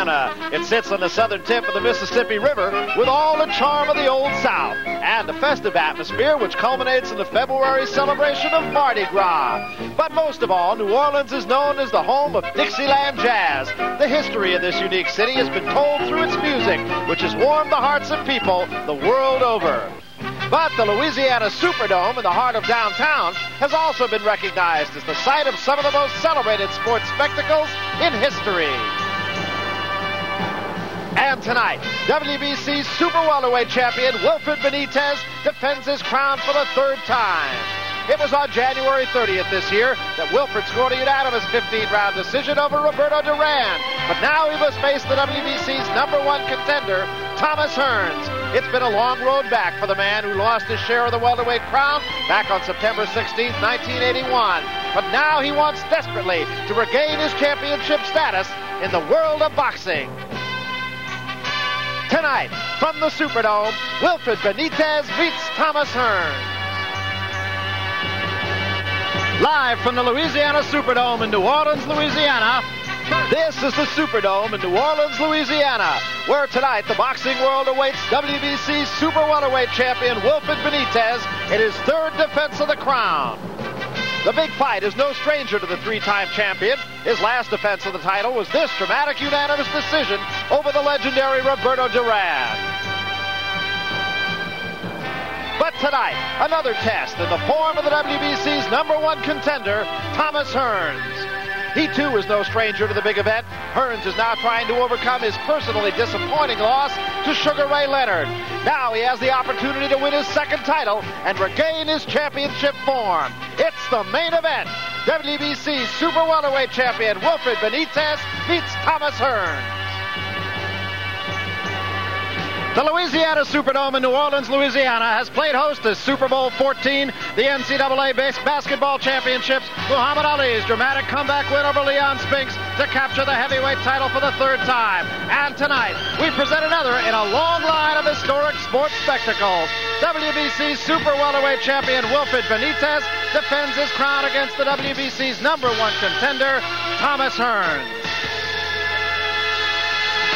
Louisiana. It sits on the southern tip of the Mississippi River with all the charm of the Old South and a festive atmosphere which culminates in the February celebration of Mardi Gras. But most of all, New Orleans is known as the home of Dixieland Jazz. The history of this unique city has been told through its music, which has warmed the hearts of people the world over. But the Louisiana Superdome in the heart of downtown has also been recognized as the site of some of the most celebrated sports spectacles in history. And tonight, WBC Super Welterweight champion Wilfred Benitez defends his crown for the third time. It was on January 30th this year that Wilfred scored a unanimous 15-round decision over Roberto Duran. But now he must face the WBC's #1 contender, Thomas Hearns. It's been a long road back for the man who lost his share of the welterweight crown back on September 16th, 1981. But now he wants desperately to regain his championship status in the world of boxing. Tonight, from the Superdome, Wilfred Benitez meets Thomas Hearns. Live from the Louisiana Superdome in New Orleans, Louisiana, this is the Superdome in New Orleans, Louisiana, where tonight the boxing world awaits WBC Super Welterweight champion Wilfred Benitez in his third defense of the crown. The big fight is no stranger to the three-time champion. His last defense of the title was this dramatic unanimous decision over the legendary Roberto Duran. But tonight, another test in the form of the WBC's #1 contender, Thomas Hearns. He too is no stranger to the big event. Hearns is now trying to overcome his personally disappointing loss to Sugar Ray Leonard. Now he has the opportunity to win his second title and regain his championship form. It's the main event. WBC Super Welterweight champion Wilfred Benitez meets Thomas Hearns. The Louisiana Superdome in New Orleans, Louisiana has played host to Super Bowl 14, the NCAA basketball championships, Muhammad Ali's dramatic comeback win over Leon Spinks to capture the heavyweight title for the third time. And tonight, we present another in a long line of historic sports spectacles. WBC Super Welterweight champion Wilfred Benitez defends his crown against the WBC's #1 contender, Thomas Hearns.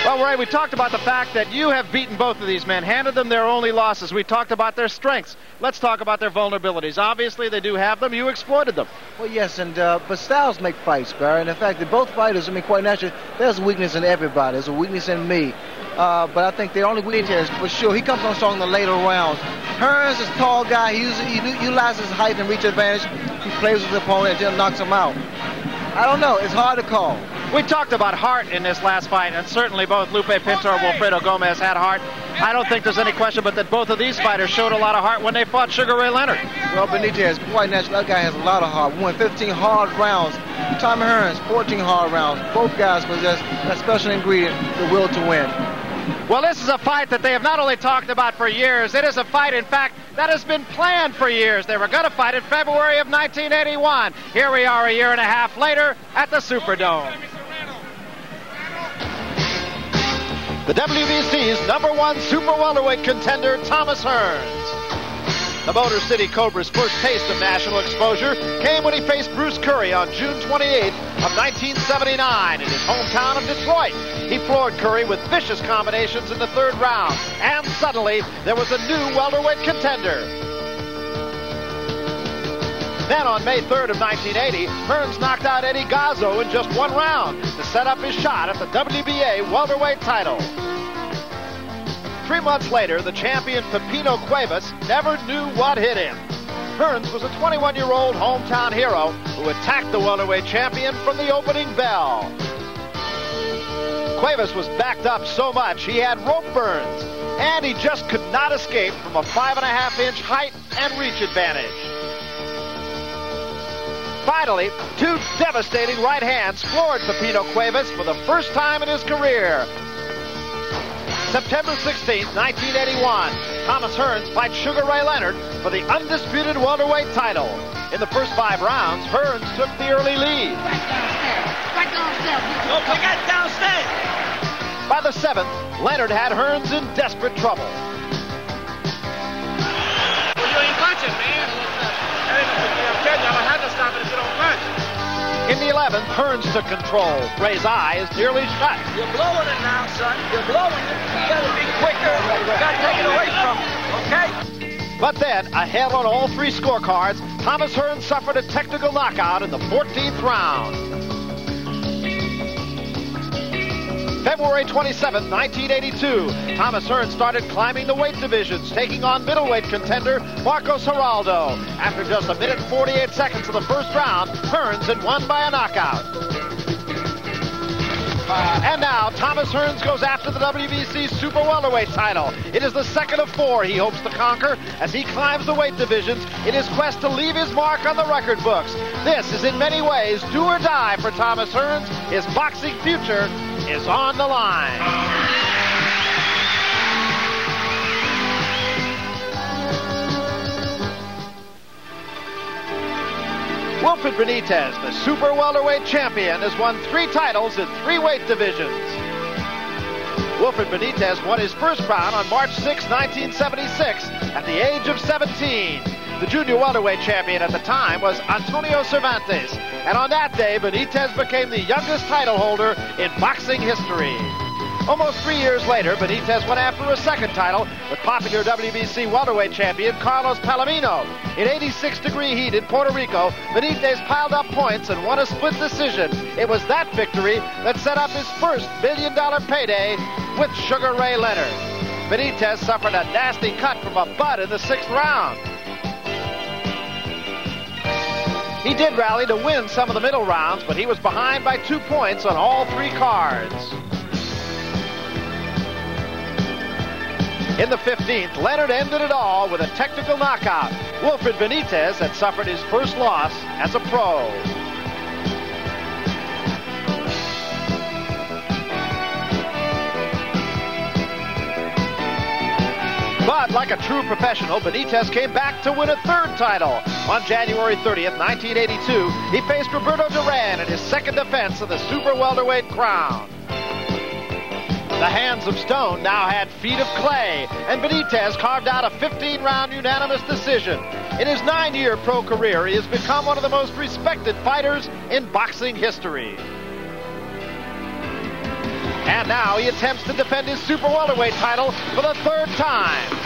Well, Ray, we talked about the fact that you have beaten both of these men, handed them their only losses. We talked about their strengths. Let's talk about their vulnerabilities. Obviously, they do have them. You exploited them. Well, yes, and but styles make fights, Barry. And the fact that both fighters, quite naturally, there's a weakness in everybody. There's a weakness in me. But I think the only weakness is, for sure, he comes on strong in the later rounds. Hearns is a tall guy. He utilizes his height and reach advantage. He plays with his opponent and then knocks him out. I don't know. It's hard to call. We talked about heart in this last fight, and certainly both Lupe Pintor and Wilfredo Gomez had heart. I don't think there's any question but that both of these fighters showed a lot of heart when they fought Sugar Ray Leonard. Well, Benitez, quite naturally, that guy has a lot of heart. Won 15 hard rounds. Tommy Hearns, 14 hard rounds. Both guys possess that special ingredient, the will to win. Well, this is a fight that they have not only talked about for years, it is a fight, in fact, that has been planned for years. They were going to fight in February of 1981. Here we are a year and a half later at the Superdome. The WBC's #1 Super Welterweight contender, Thomas Hearns. The Motor City Cobra's first taste of national exposure came when he faced Bruce Curry on June 28th of 1979 in his hometown of Detroit. He floored Curry with vicious combinations in the third round, and suddenly there was a new welterweight contender. Then on May 3rd of 1980, Hearns knocked out Eddie Gazzo in just one round to set up his shot at the WBA welterweight title. 3 months later, the champion Pepino Cuevas never knew what hit him. Hearns was a 21-year-old hometown hero who attacked the welterweight champion from the opening bell. Cuevas was backed up so much he had rope burns, and he just could not escape from a 5.5-inch height and reach advantage. Finally, two devastating right hands floored Pepino Cuevas for the first time in his career. September 16, 1981, Thomas Hearns fights Sugar Ray Leonard for the undisputed welterweight title. In the first 5 rounds, Hearns took the early lead. Right downstairs. Don't forget downstairs. By the 7th, Leonard had Hearns in desperate trouble. Well, you ain't punching, man. I'm telling you, I'm gonna have to stop it if you don't punch. In the 11th, Hearns took control. Ray's eye is nearly shut. You're blowing it now, son. You're blowing it. You gotta be quicker. You gotta take it away from him, okay? But then, ahead on all three scorecards, Thomas Hearns suffered a technical knockout in the 14th round. February 27, 1982, Thomas Hearns started climbing the weight divisions, taking on middleweight contender Marcos Geraldo. After just 1 minute 48 seconds of the first round, Hearns had won by a knockout. And now, Thomas Hearns goes after the WBC Super Welterweight title. It is the second of 4 he hopes to conquer as he climbs the weight divisions in his quest to leave his mark on the record books. This is in many ways do or die for Thomas Hearns. His boxing future is on the line. Wilfred Benitez, the Super Welterweight champion, has won 3 titles in 3 weight divisions. Wilfred Benitez won his first crown on March 6, 1976, at the age of 17. The junior welterweight champion at the time was Antonio Cervantes, and on that day, Benitez became the youngest title holder in boxing history. Almost 3 years later, Benitez went after a second title with popular WBC welterweight champion Carlos Palomino. In 86-degree heat in Puerto Rico, Benitez piled up points and won a split decision. It was that victory that set up his first $1 million payday with Sugar Ray Leonard. Benitez suffered a nasty cut from a butt in the 6th round. He did rally to win some of the middle rounds, but he was behind by 2 points on all 3 cards. In the 15th, Leonard ended it all with a technical knockout. Wilfred Benitez had suffered his first loss as a pro. But like a true professional, Benitez came back to win a 3rd title. On January 30th, 1982, he faced Roberto Duran in his 2nd defense of the Super Welterweight crown. The hands of stone now had feet of clay, and Benitez carved out a 15-round unanimous decision. In his 9-year pro career, he has become one of the most respected fighters in boxing history. And now he attempts to defend his Super Welterweight title for the 3rd time.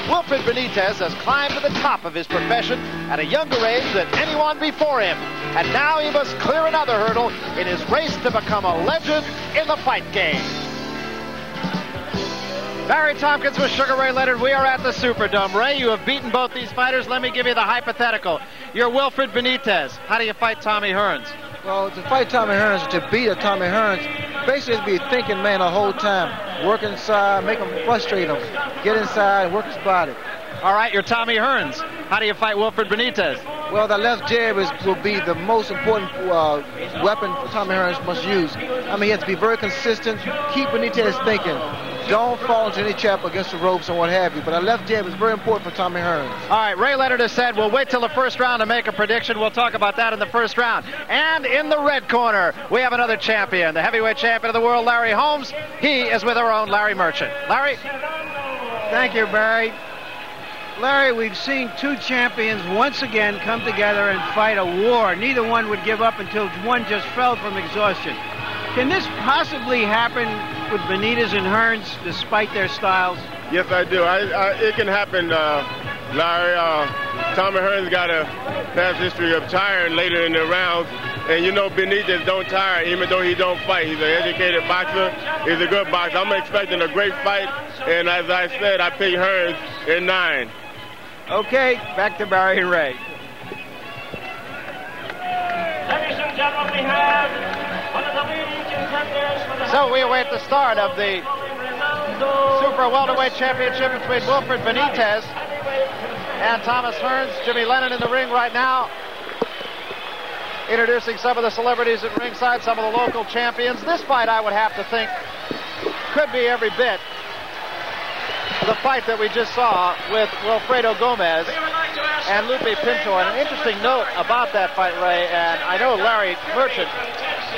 Wilfred Benitez has climbed to the top of his profession at a younger age than anyone before him. And now he must clear another hurdle in his race to become a legend in the fight game. Barry Tompkins with Sugar Ray Leonard. We are at the Superdome. Ray, you have beaten both these fighters. Let me give you the hypothetical. You're Wilfred Benitez. How do you fight Tommy Hearns? Well, to fight Tommy Hearns, to beat a Tommy Hearns, basically be a thinking man the whole time. Work inside, make him frustrate him. Get inside and work his body. All right, you're Tommy Hearns. How do you fight Wilfred Benitez? Well, the left jab will be the most important weapon Tommy Hearns must use. I mean, he has to be very consistent, keep Benitez thinking. Don't fall into any trap against the ropes and what have you. But a left jab is very important for Tommy Hearns. All right, Ray Leonard has said we'll wait till the first round to make a prediction. We'll talk about that in the first round. And in the red corner, we have another champion, the heavyweight champion of the world, Larry Holmes. He is with our own Larry Merchant. Larry? Thank you, Barry. Larry, we've seen 2 champions once again come together and fight a war. Neither one would give up until one just fell from exhaustion. Can this possibly happen with Benitez and Hearns, despite their styles? Yes, I do. It can happen, Larry. Tommy Hearns got a past history of tiring later in the rounds. And you know Benitez don't tire even though he don't fight. He's an educated boxer. He's a good boxer. I'm expecting a great fight. And as I said, I pick Hearns in 9. Okay, back to Barry and Ray. Ladies and gentlemen, we have one of the leading contenders for the... So we await the start of the Super Welterweight Championship between Wilfred Benitez and Thomas Hearns. Jimmy Lennon in the ring right now, introducing some of the celebrities at ringside, some of the local champions. This fight, I would have to think, could be every bit the fight that we just saw with Wilfredo Gomez and Lupe Pinto. And an interesting note about that fight, Ray, and I know Larry Merchant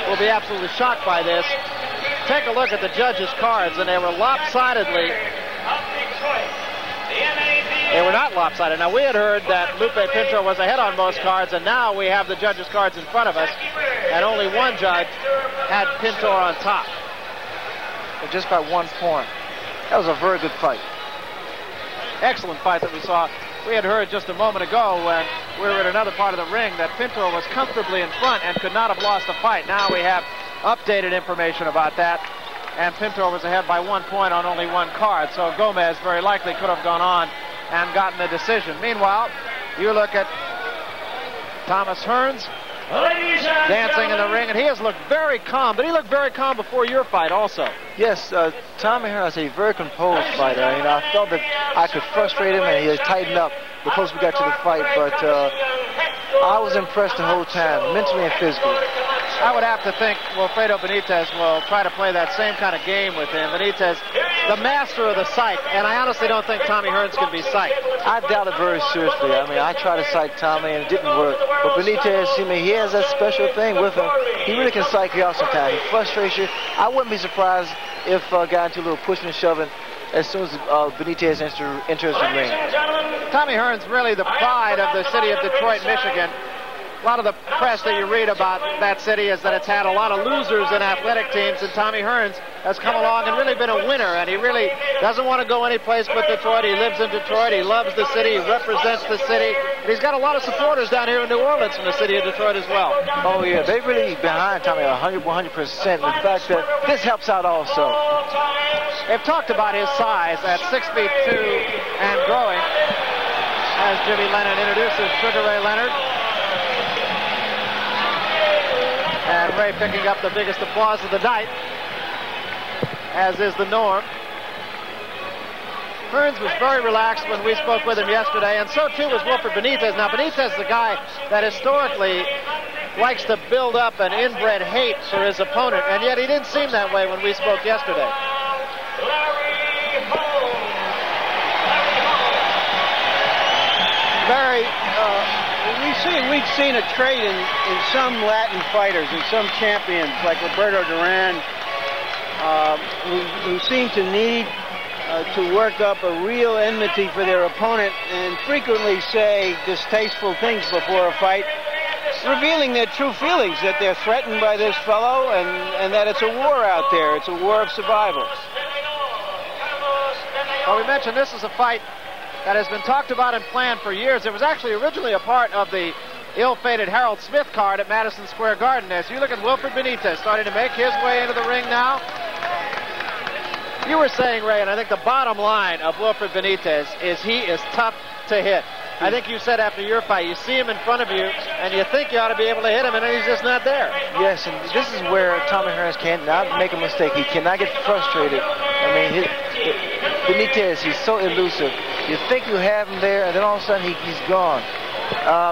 will be absolutely shocked by this. Take a look at the judges' cards, and they were lopsidedly... They were not lopsided. Now, we had heard that Lupe Pinto was ahead on most cards, and now we have the judges' cards in front of us. and only one judge had Pintor on top. But just by 1 point. That was a very good fight. Excellent fight that we saw. We had heard just a moment ago when we were in another part of the ring that Pintor was comfortably in front and could not have lost the fight. Now we have updated information about that, and Pintor was ahead by 1 point on only one card, so Gomez very likely could have gone on and gotten the decision. Meanwhile, you look at Thomas Hearns dancing in the ring, and he has looked very calm. But he looked very calm before your fight also. Yes, Tommy Hearns is a very composed fighter. You know, I felt that I could frustrate him, and he had tightened up the closer we got to the fight. But I was impressed the whole time, mentally and physically. I would have to think Wilfredo Benitez will try to play that same kind of game with him. Benitez, the master of the psych, and I honestly don't think Tommy Hearns can be psyched. I doubt it very seriously. I mean, I tried to psych Tommy, and it didn't work. But Benitez, I mean, he has that special thing with him. He really can psych you out sometimes. He frustrates you. I wouldn't be surprised if got into a little pushing and shoving as soon as Benitez enters the ring. Tommy Hearns, really the pride of the city of Detroit, Michigan. A lot of the press that you read about that city is that it's had a lot of losers in athletic teams, and Tommy Hearns has come along and really been a winner, and he really doesn't want to go any place but Detroit. He lives in Detroit. He loves the city. He represents the city. And he's got a lot of supporters down here in New Orleans from the city of Detroit as well. Oh, yeah. They really behind Tommy 100%. The fact that this helps out also. They've talked about his size at 6'2" and growing as Jimmy Lennon introduces Sugar Ray Leonard. And Ray picking up the biggest applause of the night, as is the norm. Hearns was very relaxed when we spoke with him yesterday, and so too was Wilfred Benitez. Now, Benitez is a guy that historically likes to build up an inbred hate for his opponent, and yet he didn't seem that way when we spoke yesterday. Barry, we've seen a trait in some Latin fighters, in some champions like Roberto Duran, who seem to need to work up a real enmity for their opponent and frequently say distasteful things before a fight, revealing their true feelings, that they're threatened by this fellow and that it's a war out there. It's a war of survival. Well, we mentioned this is a fight that has been talked about and planned for years. It was actually originally a part of the ill-fated Harold Smith card at Madison Square Garden. As you look at Wilfred Benitez starting to make his way into the ring now. You were saying, Ray, and I think the bottom line of Wilfred Benitez is he is tough to hit. I think you said after your fight, you see him in front of you, and you think you ought to be able to hit him, and then he's just not there. Yes, and this is where Tommy Hearns cannot make a mistake. He cannot get frustrated. I mean, Benitez, he's so elusive. You think you have him there, and then all of a sudden he's gone.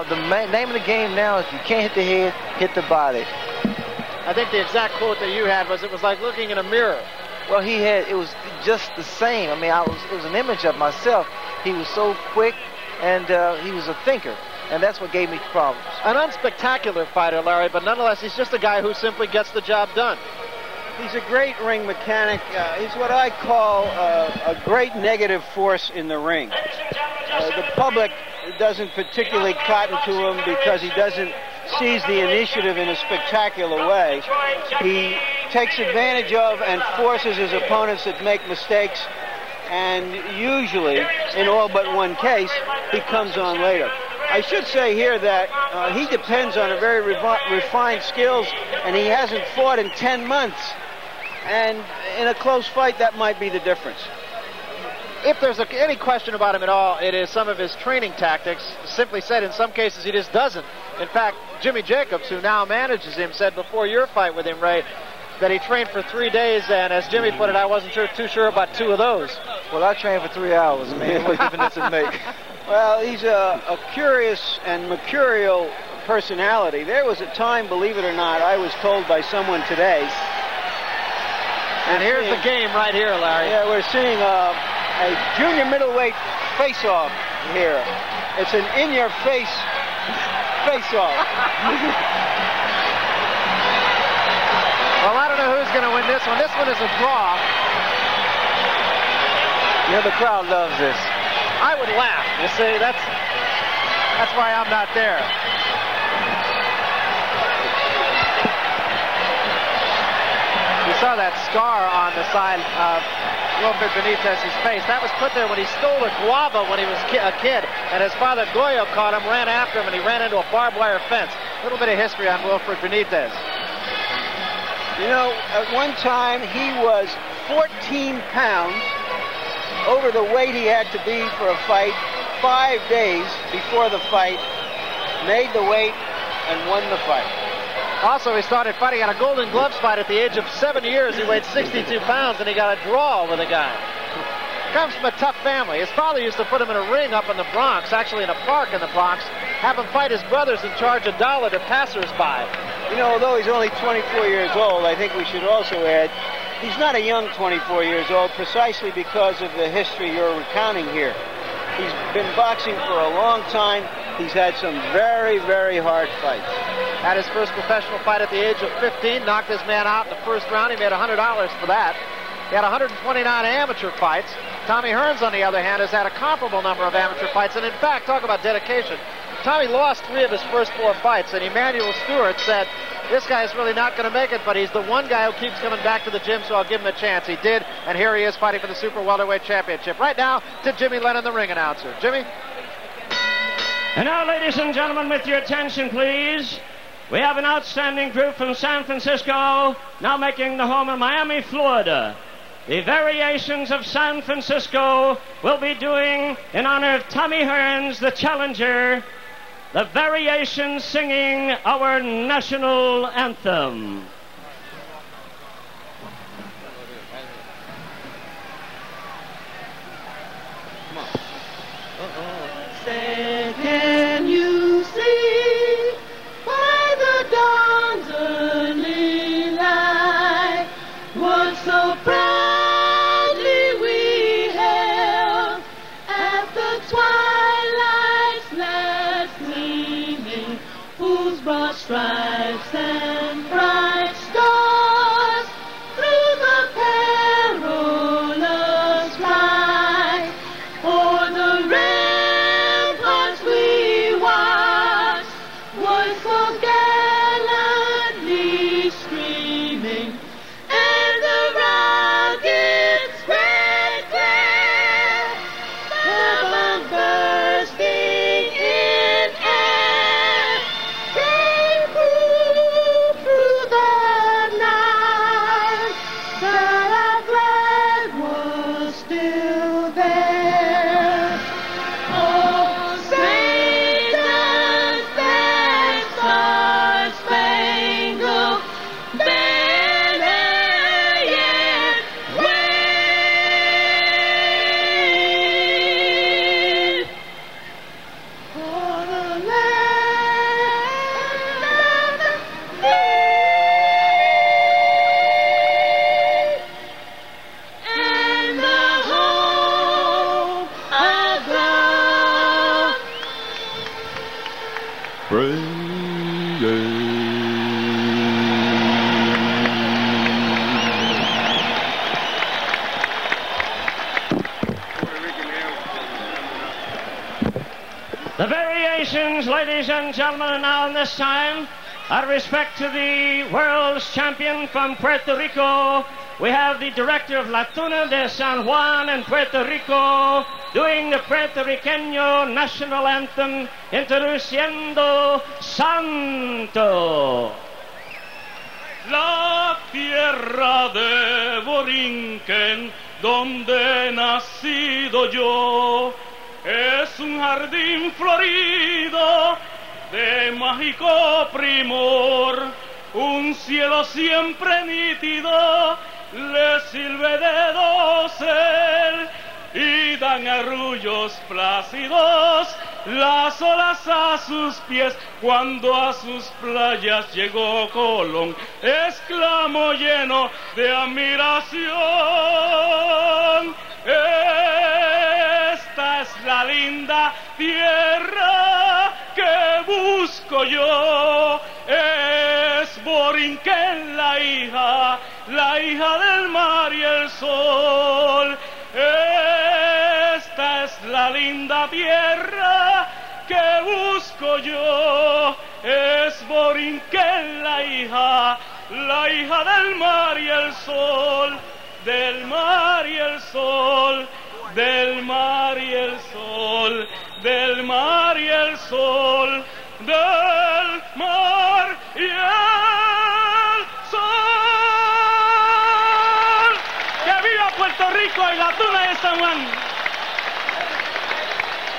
The name of the game now is you can't hit the head, hit the body. I think the exact quote that you had was, it was like looking in a mirror. Well, it was just the same. I mean, it was an image of myself. He was so quick, and he was a thinker, and that's what gave me problems. An unspectacular fighter, Larry, but nonetheless, he's just a guy who simply gets the job done. He's a great ring mechanic. He's what I call a great negative force in the ring. The public doesn't particularly cotton to him because he doesn't seize the initiative in a spectacular way. He takes advantage of and forces his opponents to make mistakes, and usually, in all but one case, he comes on later. I should say here that he depends on a very refined skills, and he hasn't fought in 10 months. And in a close fight, that might be the difference. If there's any question about him at all, it is some of his training tactics. Simply said, in some cases, he just doesn't. In fact, Jimmy Jacobs, who now manages him, said before your fight with him, Ray, that he trained for 3 days, and as Jimmy put it, I wasn't too sure about 2 of those. Well, I trained for 3 hours, man. What difference does it make? Well, he's a curious and mercurial personality. There was a time, believe it or not, I was told by someone today. And here's the game right here, Larry. Yeah, we're seeing a junior middleweight face-off here. It's an in-your-face face-off. Well, I don't know who's going to win this one. This one is a draw. You know, the crowd loves this. I would laugh. You see, that's why I'm not there. saw that scar on the side of Wilfred Benitez's face. That was put there when he stole a guava when he was a kid, and his father Goyo caught him, ran after him, and he ran into a barbed wire fence. A little bit of history on Wilfred Benitez. You know, at one time he was 14 pounds over the weight he had to be for a fight. 5 days before the fight, made the weight and won the fight. Also, he started fighting at a Golden Gloves fight at the age of 7 years. He weighed 62 pounds, and he got a draw with a guy. Comes from a tough family. His father used to put him in a ring up in the Bronx, actually in a park in the Bronx, have him fight his brothers and charge $1 to passersby. You know, although he's only 24 years old, I think we should also add, he's not a young 24 years old precisely because of the history you're recounting here. He's been boxing for a long time. He's had some very, very hard fights. Had his first professional fight at the age of 15, knocked his man out in the first round. He made $100 for that. He had 129 amateur fights. Tommy Hearns, on the other hand, has had a comparable number of amateur fights. And in fact, talk about dedication. Tommy lost 3 of his first 4 fights, and Emmanuel Stewart said, this guy's really not going to make it, but he's the one guy who keeps coming back to the gym, so I'll give him a chance. He did, and here he is fighting for the Super Welterweight Championship. Right now, to Jimmy Lennon, the ring announcer. Jimmy? And now, ladies and gentlemen, with your attention, please. We have an outstanding group from San Francisco, now making the home of Miami, Florida. The Variations of San Francisco will be doing, in honor of Tommy Hearns, the challenger, the Variations singing our national anthem. Say, can you see by the dawn's early light what so proudly we hailed at the twilight's last gleaming, whose broad stripes and bright stars through the perilous fight o'er the ramparts we watched was so gallantly streaming, and the rocket's red glare heaven bursting in air came through the night that our flag was still there. Oh, Satan's that star-spangled banner yet wave for the land of the free and the home of love. The Variations, ladies and gentlemen, now in this time, out of respect to the world's champion from Puerto Rico, we have the director of La Tuna de San Juan in Puerto Rico doing the Puerto Riqueño national anthem, introduciendo Santo. La tierra de Borinquen, donde he nacido yo, es un jardín florido de mágico primor, un cielo siempre nítido le sirve de dosel y dan arrullos plácidos las olas a sus pies. Cuando a sus playas llegó Colón, exclamó lleno de admiración: esta es la linda tierra que busco yo, es Borinquen la hija del mar y el sol. Esta es la linda tierra que busco yo, es Borinquen la hija la hija del mar y el sol, del mar y el sol, del mar y el sol, del mar y el sol, del mar y el sol. ¡Que viva Puerto Rico y la tuna de San Juan!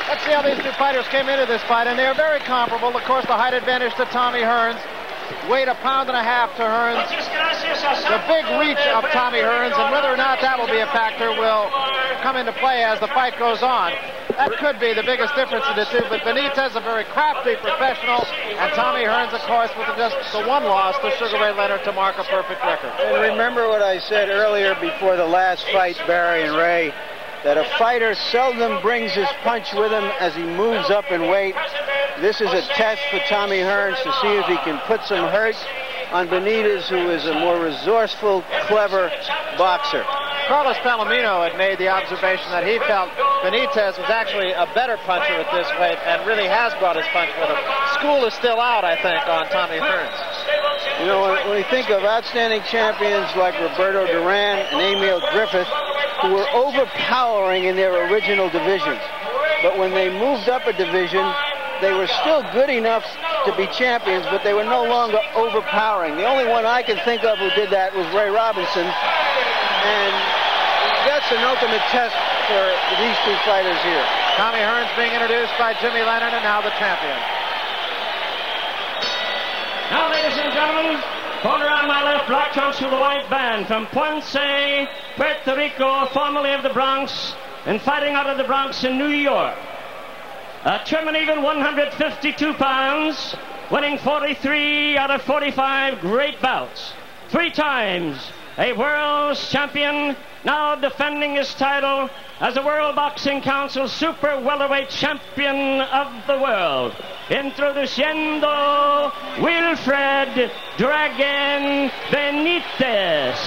Let's see how these two fighters came into this fight, and they are very comparable. Of course, the height advantage to Tommy Hearns. Weight 1.5 pounds to Hearns. The big reach of Tommy Hearns, and whether or not that will be a factor will come into play as the fight goes on. That could be the biggest difference in the two, but Benitez, a very crafty professional, and Tommy Hearns, of course, with just the one loss to Sugar Ray Leonard to mark a perfect record. And remember what I said earlier before the last fight, Barry and Ray, that a fighter seldom brings his punch with him as he moves up in weight. This is a test for Tommy Hearns to see if he can put some hurt on Benitez, who is a more resourceful, clever boxer. Carlos Palomino had made the observation that he felt Benitez was actually a better puncher at this weight and really has brought his punch with him. School is still out, I think, on Tommy Hearns. You know, when we think of outstanding champions like Roberto Duran and Emil Griffith, who were overpowering in their original divisions, but when they moved up a division, they were still good enough to be champions, but they were no longer overpowering. The only one I can think of who did that was Ray Robinson, and that's an ultimate test for these two fighters here. Tommy Hearns being introduced by Jimmy Lennon, and now the champion. Now, ladies and gentlemen, corner on my left, black trunks with the white band from Ponce, Puerto Rico, formerly of the Bronx, and fighting out of the Bronx in New York. A trim and even 152 pounds, winning 43 out of 45 great bouts. 3 times a world's champion, now defending his title as the World Boxing Council Super Welterweight Champion of the World. Introduciendo Wilfred Dragon Benitez.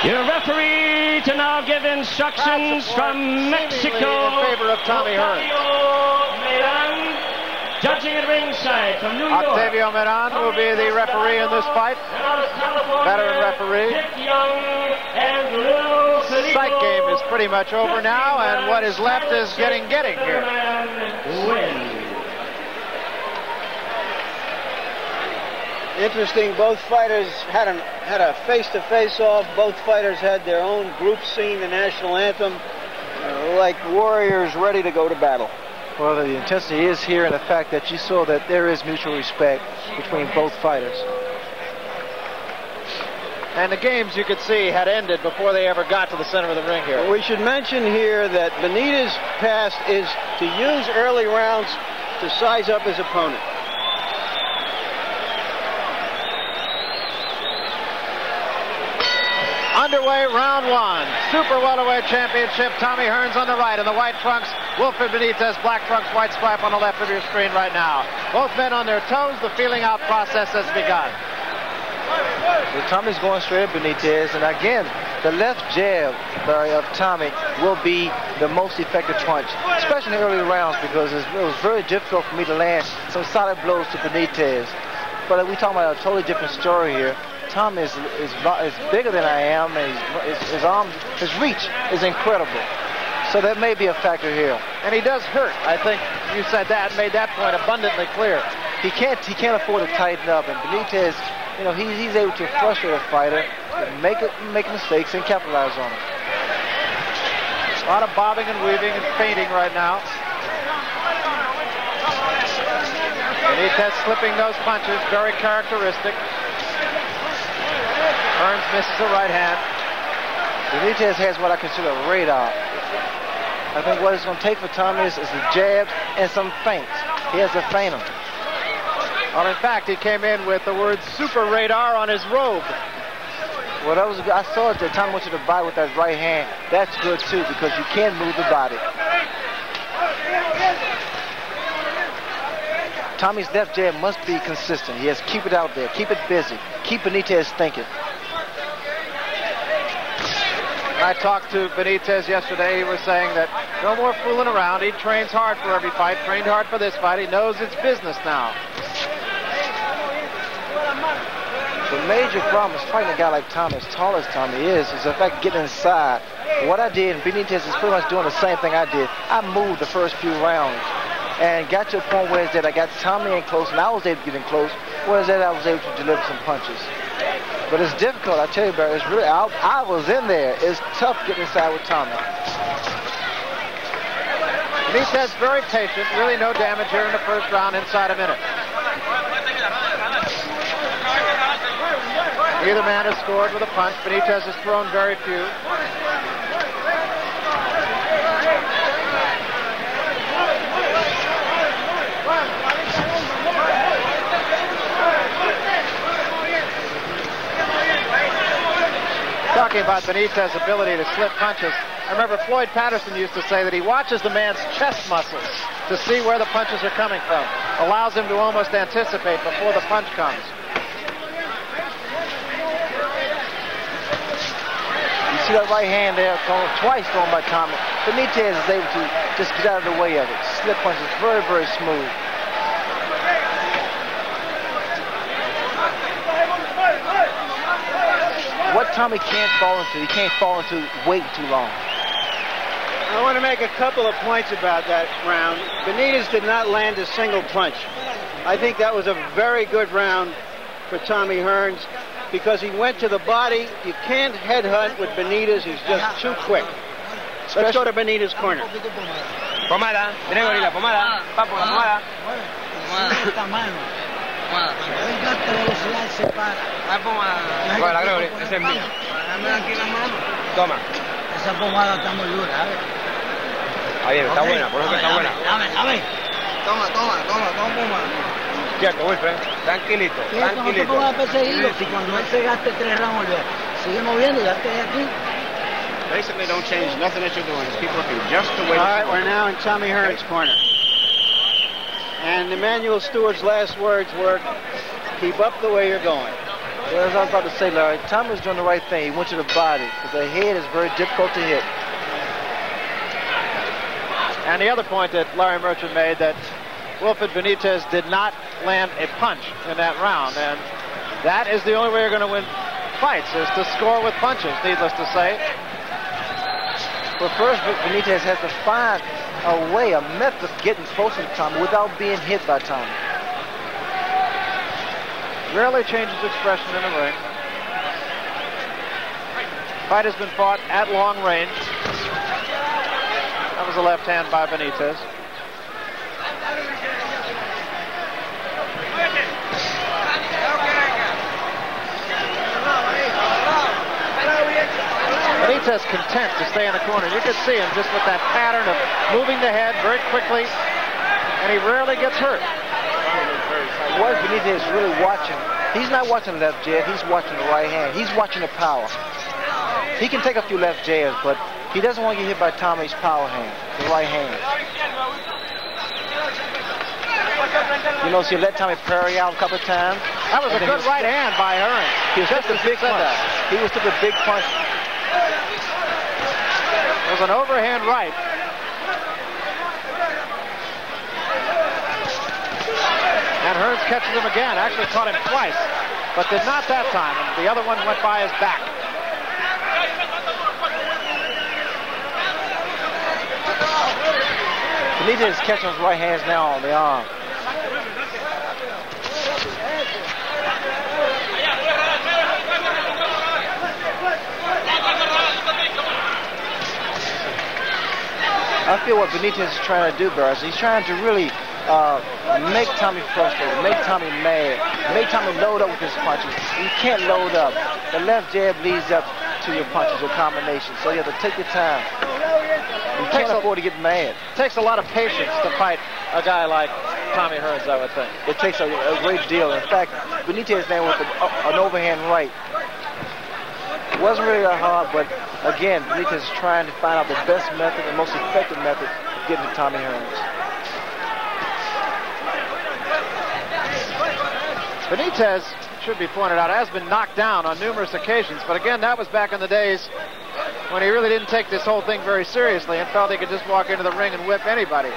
Your referee to now give instructions from Mexico. In favor of Tommy Hearns. Medan, judging at ringside from New York. Octavio Medan will be the referee in this fight. Veteran referee. Sight game is pretty much over now, and what is left is getting here. Interesting, both fighters had a face-to-face off. Both fighters had their own group singing the national anthem, like warriors ready to go to battle. Well, the intensity is here, and the fact that you saw that there is mutual respect between both fighters. And the games, you could see, had ended before they ever got to the center of the ring here. We should mention here that Benitez's past is to use early rounds to size up his opponent. Underway, round 1. Super Welterweight Championship. Tommy Hearns on the right in the white trunks. Wilfred Benitez, black trunks, white stripe on the left of your screen right now. Both men on their toes. The feeling out process has begun. Well, Tommy's going straight at Benitez, and again, the left jab, Barry, of Tommy will be the most effective punch, especially in the early rounds, because it was very difficult for me to land some solid blows to Benitez. But we talking about a totally different story here. Tommy is bigger than I am, and his arms, his reach is incredible. So that may be a factor here. And he does hurt. I think you said that, made that point abundantly clear. He can't afford to tighten up, and Benitez, you know, he's able to frustrate a fighter, make mistakes, and capitalize on it. A lot of bobbing and weaving and feinting right now. Benitez slipping those punches, very characteristic. Hearns misses the right hand. Benitez has what I consider a radar. I think what it's going to take for Tommy is the jabs and some feints. He has a feint. Well, in fact, he came in with the word Super Radar on his robe. Well, that was, I saw it that Tommy went to the body with that right hand. That's good, too, because you can move the body. Tommy's left jab must be consistent. He has to keep it out there, keep it busy, keep Benitez thinking. I talked to Benitez yesterday. He was saying that no more fooling around. He trains hard for every fight, trained hard for this fight. He knows it's business now. The major problem is fighting a guy like Tommy, as tall as Tommy is the fact getting inside. What I did, and Benitez is pretty much doing the same thing I did. I moved the first few rounds and got to a point where I got Tommy in close, and I was able to get in close, whereas I was able to deliver some punches. But it's difficult, I tell you, Barry. It's really, I was in there. It's tough getting inside with Tommy. Benitez very patient, really no damage here in the first round, inside a minute. Neither man has scored with a punch. Benitez has thrown very few. Talking about Benitez's ability to slip punches, I remember Floyd Patterson used to say that he watches the man's chest muscles to see where the punches are coming from. Allows him to almost anticipate before the punch comes. You see that right hand there, twice thrown by Tommy. Benitez is able to just get out of the way of it. Slip punches, very, very smooth. What Tommy can't fall into, he can't fall into waiting too long. I want to make a couple of points about that round. Benitez did not land a single punch. I think that was a very good round for Tommy Hearns because he went to the body. You can't headhunt with Benitez. He's just too quick. Let's go to Benitez's corner. Pomada, viene gorila, pomada, papo, pomada. Bueno, la creo, ese es mío. Toma. Esa pomada está muy dura, ¿sabes? Está bien, está buena, por eso que está buena. Dame. Toma pomada. Quieto, Wilfred, tranquilito, tranquilito. No te pongas a perseguirlo, si cuando él se gaste 3 rounds, sigue moviendo, ya te aquí. Basically, don't change nothing that you're doing. Keep looking just the way. All right, we're now in Tommy Hearns' corner. And Emmanuel Stewart's last words were, keep up the way you're going. Well, as I was about to say, Larry, Tommy was doing the right thing. He went to the body, because the head is very difficult to hit. And the other point that Larry Merchant made, that Wilfred Benitez did not land a punch in that round. And that is the only way you're going to win fights, is to score with punches, needless to say. But first, Benitez has to find a way, a method of getting closer to Tommy without being hit by Tommy. Rarely changes expression in the ring. Fight has been fought at long range. That was a left hand by Benitez. Benitez content to stay in the corner. You can see him just with that pattern of moving the head very quickly, and he rarely gets hurt. What Benitez is really watching, he's not watching the left jab, he's watching the right hand. He's watching the power. He can take a few left jabs, but he doesn't want to get hit by Tommy's power hand, the right hand. You know, so you let Tommy parry out a couple of times. That was a good right hand by Hearns. He was took a big punch. He was took a big punch. It was an overhand right. And Hearns catches him again. Actually caught him twice, but did not that time. And the other one went by his back. Benitez is catching his right hands now on the arm. I feel what Benitez is trying to do, Barris. He's trying to really make Tommy frustrated, make Tommy mad, make Tommy load up with his punches. You can't load up. The left jab leads up to your punches, your combination. So you have to take your time. You can't afford to get mad. It takes a lot of patience to fight a guy like Tommy Hearns, I would think. It takes a great deal. In fact, Benitez ran with an overhand right. It wasn't really that hard, but again, Benitez is trying to find out the best method and most effective method of getting to Tommy Hearns. Benitez, should be pointed out, has been knocked down on numerous occasions, but again, that was back in the days when he really didn't take this whole thing very seriously and felt he could just walk into the ring and whip anybody.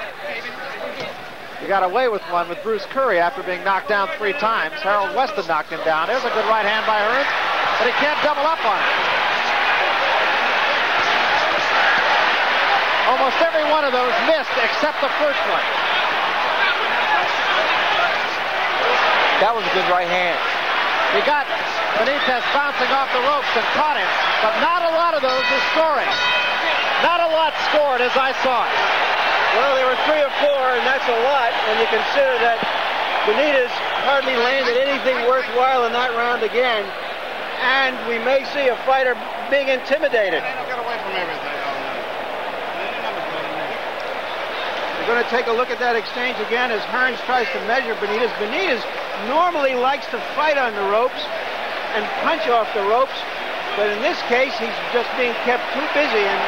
He got away with one with Bruce Curry after being knocked down 3 times. Harold Weston knocked him down. There's a good right hand by Hearns, but he can't double up on it. Almost every one of those missed except the first one. That was a good right hand. He got Benitez bouncing off the ropes and caught him, but not a lot of those are scoring. Not a lot scored as I saw it. Well, there were 3 or 4, and that's a lot when you consider that Benitez hardly landed anything worthwhile in that round again. And we may see a fighter being intimidated. Get away from everything. We're going to take a look at that exchange again as Hearns tries to measure Benitez. Benitez normally likes to fight on the ropes and punch off the ropes, but in this case, he's just being kept too busy, and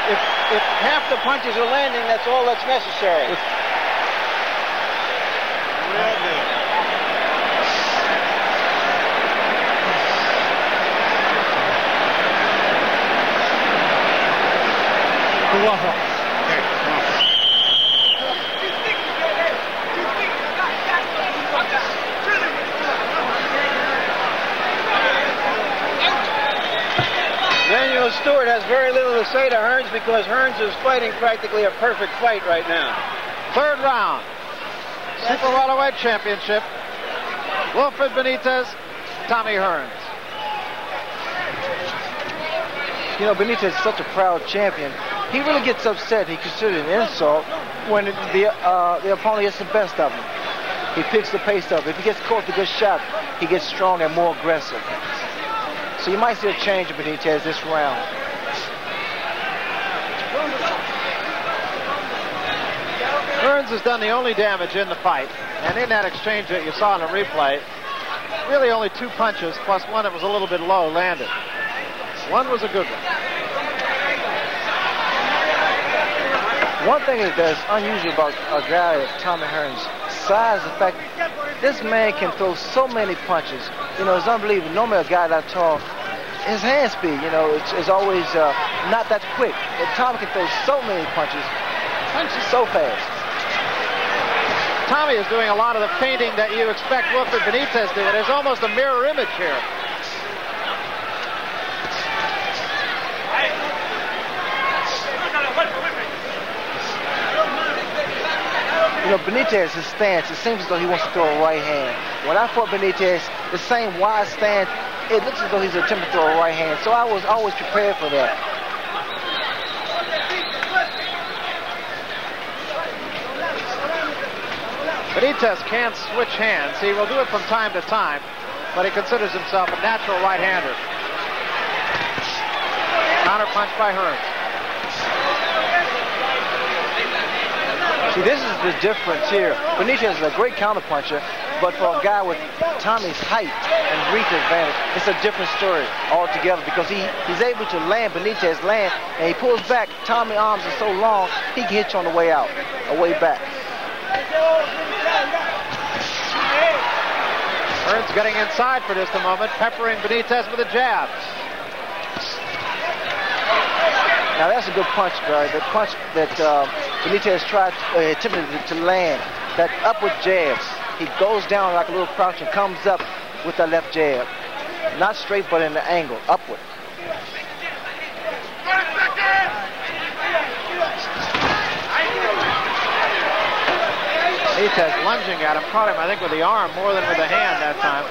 if half the punches are landing, that's all that's necessary. Daniel Stewart has very little to say to Hearns because Hearns is fighting practically a perfect fight right now. 3rd round. Super Welterweight Championship. Wilfred Benitez, Tommy Hearns. You know, Benitez is such a proud champion. He really gets upset. He considers it an insult when the opponent gets the best of him. He picks the pace up. If he gets caught with a good shot, he gets stronger and more aggressive. So you might see a change in Benitez this round. Hearns has done the only damage in the fight, and in that exchange that you saw in the replay, really only 2 punches plus one that was a little bit low landed. One was a good one. One thing that's unusual about a guy like Tommy Hearns' size, the fact this man can throw so many punches. You know, it's unbelievable. Normally a guy that tall, his hand speed, you know, it's always not that quick. But Tommy can throw so many punches so fast. Tommy is doing a lot of the feinting that you expect Wilfred Benitez to do. There's almost a mirror image here. You know, Benitez, his stance, it seems as though he wants to throw a right hand. When I fought Benitez, the same wide stance, it looks as though he's attempting to throw a right hand. So I was always prepared for that. Benitez can't switch hands. He will do it from time to time, but he considers himself a natural right-hander. Counter punch by Hearns. See, this is the difference here. Benitez is a great counterpuncher, but for a guy with Tommy's height and reach advantage, it's a different story altogether because he's able to land, Benitez land, and he pulls back. Tommy's arms are so long, he can hit you on the way out, or way back. Hearns getting inside for just a moment, peppering Benitez with a jab. Now that's a good punch, Barry. The punch that Benitez attempted to land, that upward jab. He goes down like a little crouch and comes up with that left jab. Not straight, but in the angle, upward. Benitez lunging at him, caught him, I think, with the arm more than with the hand that time.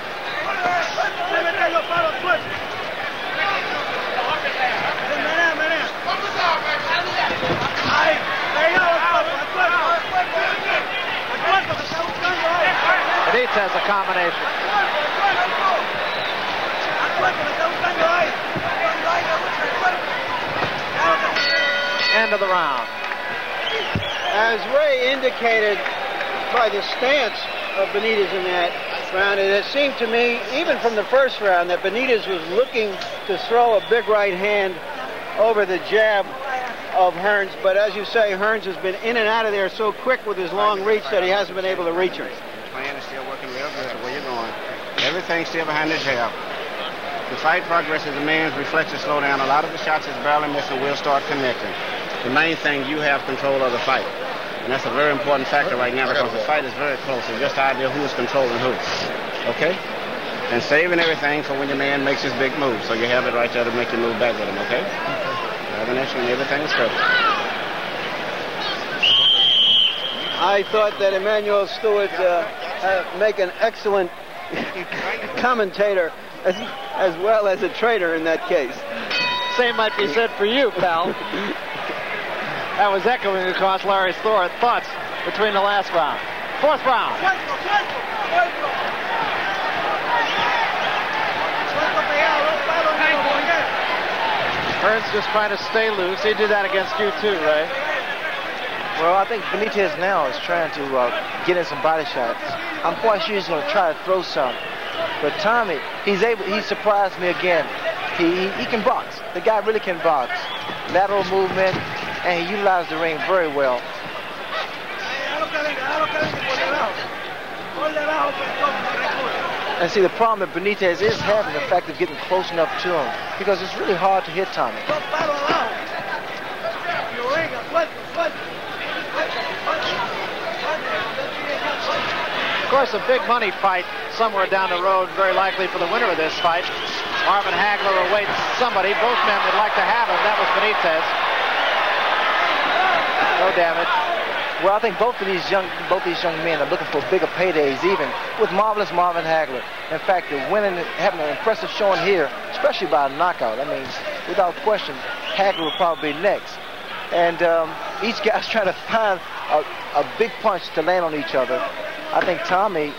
Benitez a combination. End of the round. As Ray indicated by the stance of Benitez in that round, it has seemed to me, even from the first round, that Benitez was looking to throw a big right hand over the jab of Hearns, but as you say, Hearns has been in and out of there so quick with his long reach that he hasn't been able to reach him. The plan is still working real good the way you're going. Everything's still behind the jab. The fight progress as a man's reflexes slow down. A lot of the shots is barely missing will start connecting. The main thing, you have control of the fight. And that's a very important factor right now because the fight is very close. It's just the idea who is controlling who. Okay? And saving everything for when your man makes his big move. So you have it right there to make you move back with him, okay? Have an issue and everything is perfect. I thought that Emmanuel Stewart make an excellent commentator as well as a trader in that case. Same might be said for you, pal. That was echoing across Larry's thoughts between the last round. Fourth round. Hearns just trying to stay loose. He did that against you too, Ray. Well, I think Benitez now is trying to get in some body shots. I'm quite sure he's going to try to throw some. But Tommy, he surprised me again. He can box. The guy really can box. Lateral movement, and he utilized the ring very well. And see, the problem that Benitez is having the fact of getting close enough to him, because it's really hard to hit Tommy. Of course, a big money fight somewhere down the road, very likely for the winner of this fight. Marvin Hagler awaits somebody. Both men would like to have him. That was Benitez. No damage. Well, I think both these young men are looking for bigger paydays, even with marvelous Marvin Hagler. In fact, the winning, having an impressive showing here, especially by a knockout. I mean, without question, Hagler will probably be next. And each guy's trying to find a big punch to land on each other. I think Tommy,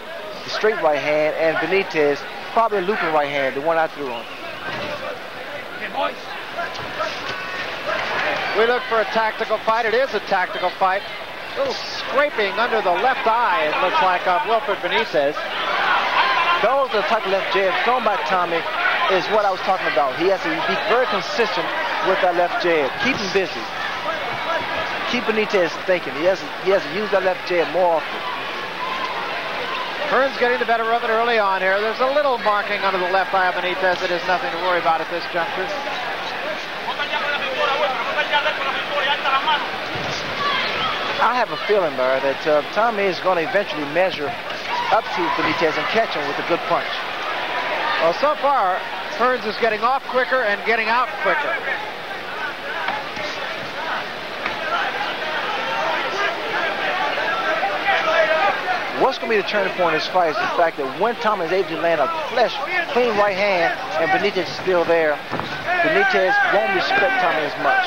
the straight right hand, and Benitez, probably a looping right hand, the one I threw on. We look for a tactical fight. It is a tactical fight. A little scraping under the left eye, it looks like, of Wilfred Benitez. Those are the type of left jabs thrown by Tommy is what I was talking about. He has to be very consistent with that left jab. Keep him busy. Keep Benitez thinking. He has to use that left jab more often. Hearns getting the better of it early on here. There's a little marking under the left eye of Benitez. It is nothing to worry about at this juncture. I have a feeling, Barry, that Tommy is going to eventually measure up to Benitez and catch him with a good punch. Well, so far, Hearns is getting off quicker and getting out quicker. What's going to be the turning point in this fight is the fact that when Tommy is able to land a clean right hand and Benitez is still there, Benitez won't respect Tommy as much.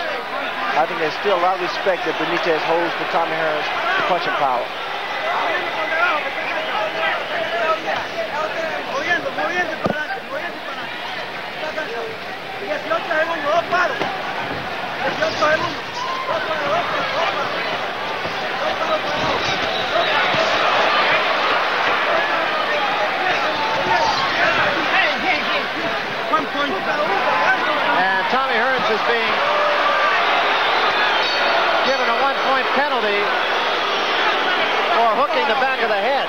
I think there's still a lot of respect that Benitez holds for Tommy Hearns' punching power. And Tommy Hearns is being given a 1-point penalty for hooking the back of the head.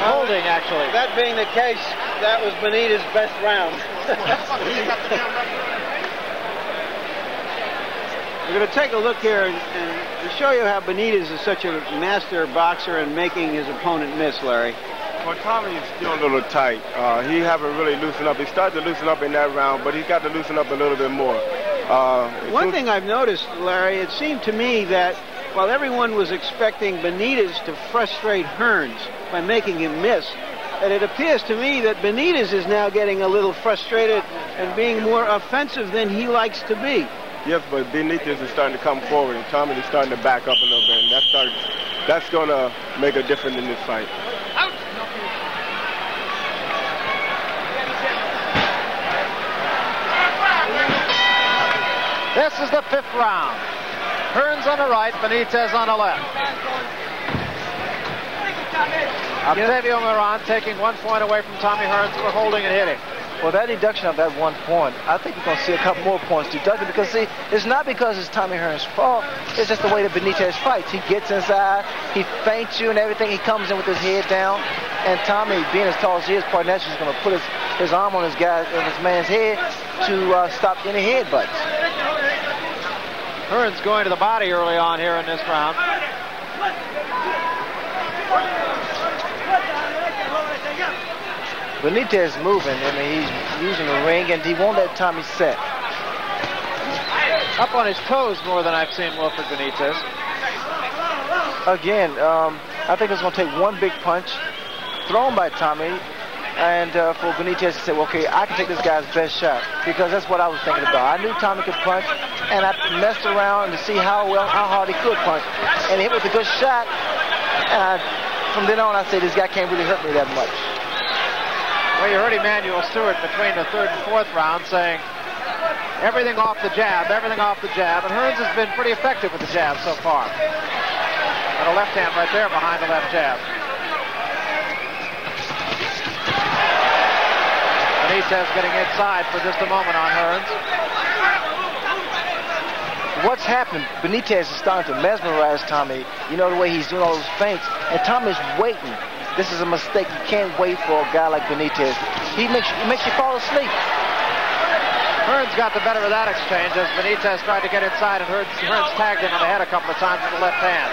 Holding, actually. That being the case, that was Benitez's best round. We're going to take a look here and show you how Benitez is such a master boxer in making his opponent miss, Larry. Well, Tommy is still a little tight. He haven't really loosened up. He started to loosen up in that round, but he's got to loosen up a little bit more. One thing I've noticed, Larry, it seemed to me that while everyone was expecting Benitez to frustrate Hearns by making him miss, and it appears to me that Benitez is now getting a little frustrated and being more offensive than he likes to be. Yes, but Benitez is starting to come forward, and Tommy is starting to back up a little bit, and that's going to make a difference in this fight. This is the 5th round. Hearns on the right, Benitez on the left. Octavio Moran taking 1 point away from Tommy Hearns for holding and hitting. Well, that deduction of that 1 point, I think we're going to see a couple more points deducted because, see, it's not because it's Tommy Hearns' fault. It's just the way that Benitez fights. He gets inside, he feints you and everything. He comes in with his head down. And Tommy, being as tall as he is, part naturally is going to put his arm on his man's head to stop any headbutts. Hearns going to the body early on here in this round. Benitez moving. I mean, he's using the ring, and he won't let Tommy set. Up on his toes more than I've seen Wilfred Benitez. Again, I think it's going to take one big punch thrown by Tommy, and for Benitez to say, well, okay, I can take this guy's best shot, because that's what I was thinking about. I knew Tommy could punch, and I messed around to see how hard he could punch, and he hit with a good shot. And from then on, I said, this guy can't really hurt me that much. Well, you heard Emanuel Stewart between the third and fourth round saying, everything off the jab, everything off the jab, and Hearns has been pretty effective with the jab so far. And a left hand right there behind the left jab. Benitez getting inside for just a moment on Hearns. What's happened, Benitez is starting to mesmerize Tommy. You know, the way he's doing all those feints, and Tommy's waiting. This is a mistake. You can't wait for a guy like Benitez. He makes you fall asleep. Hearns got the better of that exchange as Benitez tried to get inside, and Hearns tagged him on the head a couple of times with the left hand.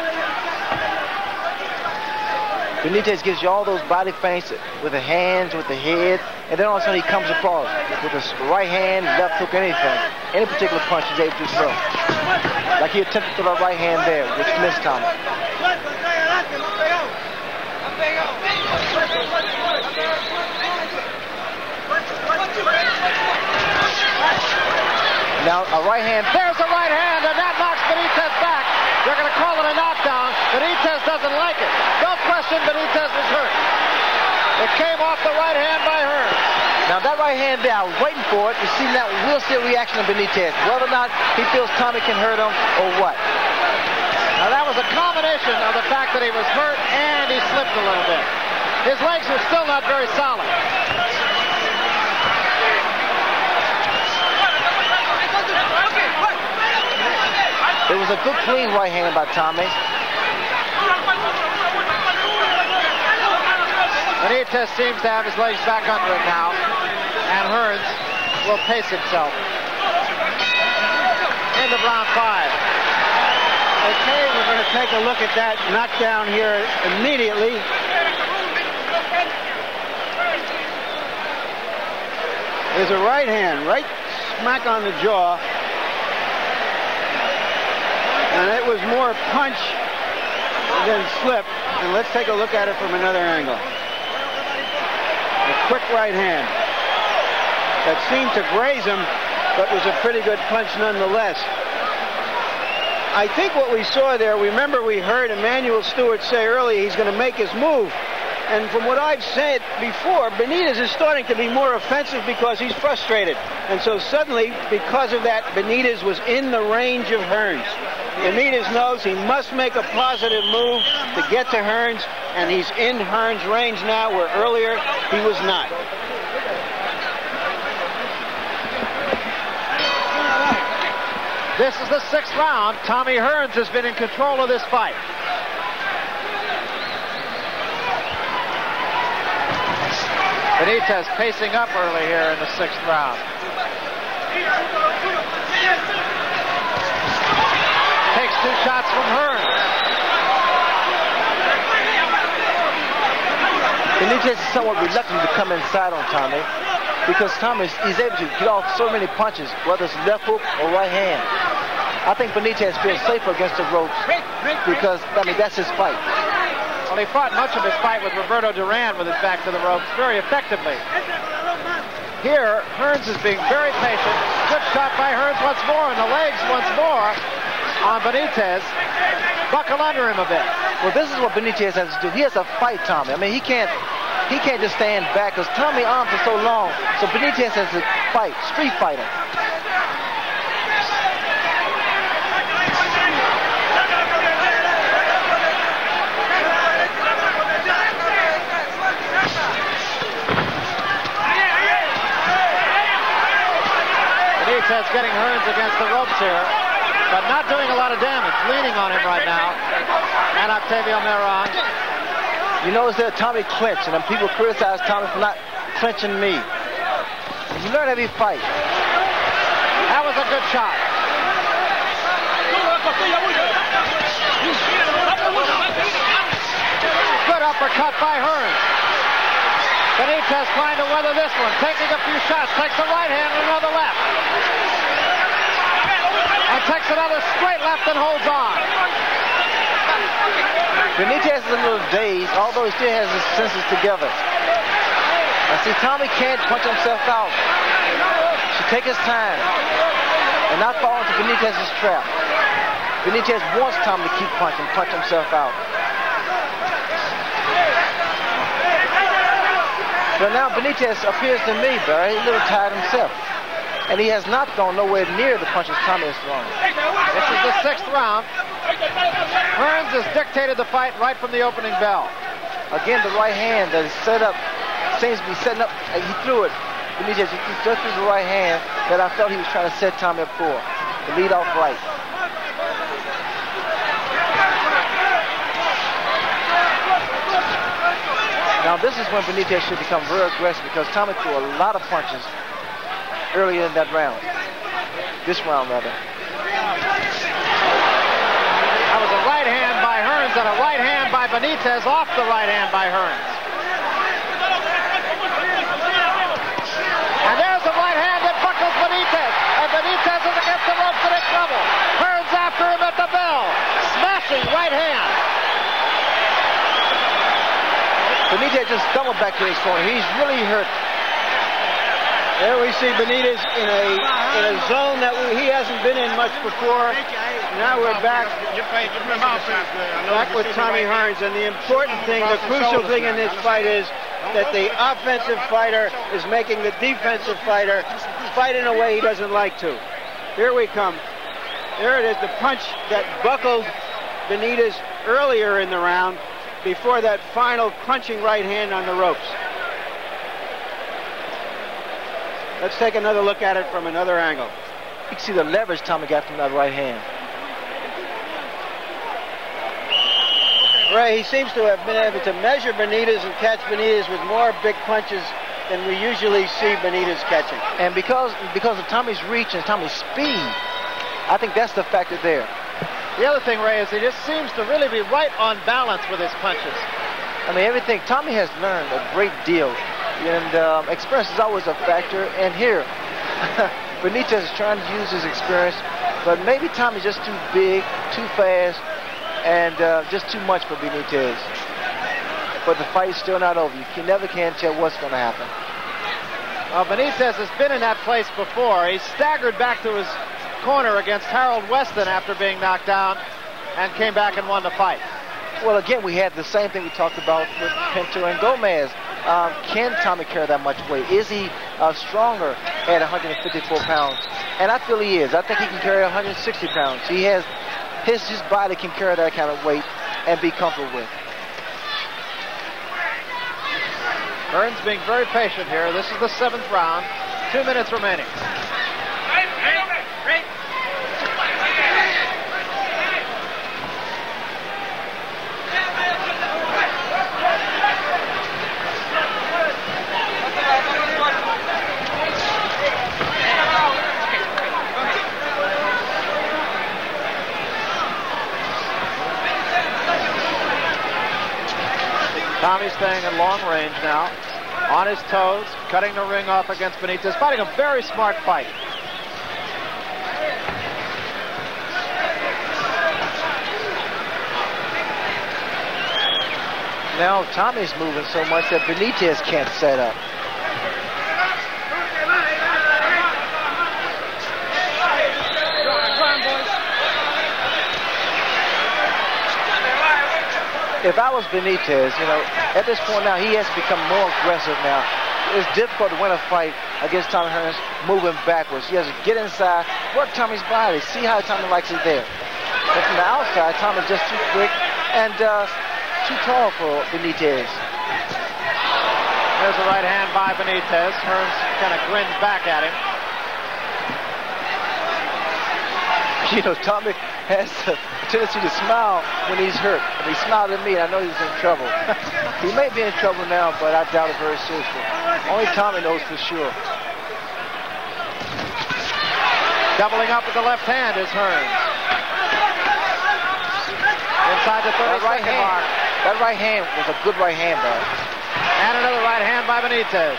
Benitez gives you all those body feints with the hands, with the head, and then all of a sudden he comes across with his right hand, left hook, anything. Any particular punch he's able to throw. Like he attempted to throw the right hand there, which missed Tommy. Now a right hand. There's a right hand, and that knocks Benitez back. They're going to call it a knockdown. Benitez doesn't like it. No question Benitez was hurt. It came off the right hand by Hearns. Now that right hand there, I was waiting for it to see that. We'll see a reaction of Benitez, whether or not he feels Tommy can hurt him or what. Now that was a combination of the fact that he was hurt and he slipped a little bit. His legs are still not very solid. It was a good clean right hand by Tommy. Benitez seems to have his legs back under it now, and Hearns will pace himself. End of round 5. Okay, we're going to take a look at that knockdown here immediately. There's a right hand, right smack on the jaw. And it was more punch than slip. And let's take a look at it from another angle. A quick right hand that seemed to graze him, but was a pretty good punch nonetheless. I think what we saw there, remember we heard Emanuel Stewart say earlier he's going to make his move. And from what I've said before, Benitez is starting to be more offensive because he's frustrated. And so suddenly, because of that, Benitez was in the range of Hearns. Benitez knows he must make a positive move to get to Hearns, and he's in Hearns' range now, where earlier he was not. This is the 6th round. Tommy Hearns has been in control of this fight. Benitez pacing up early here in the 6th round. Takes 2 shots from Hearns. Benitez is somewhat reluctant to come inside on Tommy because Tommy is able to get off so many punches, whether it's left hook or right hand. I think Benitez feels safer against the ropes because, I mean, that's his fight. Well, he fought much of his fight with Roberto Duran with his back to the ropes very effectively. Here, Hearns is being very patient. Good shot by Hearns once more, and the legs once more on Benitez. Buckle under him a bit. Well, this is what Benitez has to do. He has to fight Tommy. I mean, he can't just stand back because Tommy arms are so long. So Benitez has to fight, street fighter. Benitez getting Hearns against the ropes here, but not doing a lot of damage. Leaning on him right now. And Octavio Meron. You notice that Tommy clinched, and then people criticize Tommy for not clinching me. You learn every fight. That was a good shot. Good uppercut by Hearns. Benitez trying to weather this one, taking a few shots, takes a right hand and another left. And takes another straight left and holds on. Benitez is a little dazed, although he still has his senses together. Now see, Tommy can't punch himself out. Should take his time and not fall into Benitez's trap. Benitez wants Tommy to keep punching, punch himself out. But now Benitez appears to me, Barry, a little tired himself. And he has not gone nowhere near the punches Tommy has thrown. This is the 6th round. Hearns has dictated the fight right from the opening bell. Again, the right hand that is set up, seems to be setting up, he threw it. Benitez just threw the right hand that I felt he was trying to set Tommy up for. The lead off right. Now this is when Benitez should become very aggressive because Tommy threw a lot of punches earlier in that round. This round, rather. That was a right hand by Hearns and a right hand by Benitez off the right hand by Hearns. And there's the right hand that buckles Benitez. And Benitez is against the ropes and in trouble. Hearns after him at the bell. Smashing right hand. Benitez just stumbled back to his corner. He's really hurt. There we see Benitez in a zone that he hasn't been in much before. Now we're back with Tommy Hearns. And the important thing, the crucial thing in this fight is that the offensive fighter is making the defensive fighter fight in a way he doesn't like to. Here we come. There it is, the punch that buckled Benitez earlier in the round before that final crunching right hand on the ropes. Let's take another look at it from another angle. You can see the leverage Tommy got from that right hand. Ray, he seems to have been able to measure Benitez and catch Benitez with more big punches than we usually see Benitez catching. And because of Tommy's reach and Tommy's speed, I think that's the factor there. The other thing, Ray, is he just seems to really be right on balance with his punches. I mean, everything. Tommy has learned a great deal. And experience is always a factor. And here, Benitez is trying to use his experience, but maybe Tommy's just too big, too fast, and just too much for Benitez. But the fight's still not over. You never can tell what's going to happen. Well, Benitez has been in that place before. He staggered back to his corner against Harold Weston after being knocked down and came back and won the fight. Well, again, we had the same thing we talked about with Pinto and Gomez. Can Tommy carry that much weight? Is he stronger at 154 pounds? And I feel he is. I think he can carry 160 pounds. He has his body can carry that kind of weight and be comfortable with. Hearns being very patient here. This is the 7th round. 2 minutes remaining. Tommy's staying at long range now, on his toes, cutting the ring off against Benitez, fighting a very smart fight. Now Tommy's moving so much that Benitez can't set up. If I was Benitez, at this point now, he has to become more aggressive now. It's difficult to win a fight against Tommy Hearns moving backwards. He has to get inside, work Tommy's body, see how Tommy likes it there. But from the outside, Tommy's just too quick and too tall for Benitez. There's a right hand by Benitez. Hearns kind of grins back at him. Tommy has a tendency to smile when he's hurt. And he smiled at me, and I know he's in trouble. He may be in trouble now, but I doubt it very seriously. Only Tommy knows for sure. Doubling up with the left hand is Hearns. Inside the 30-second mark. That right hand was a good right hand, Barry. And another right hand by Benitez.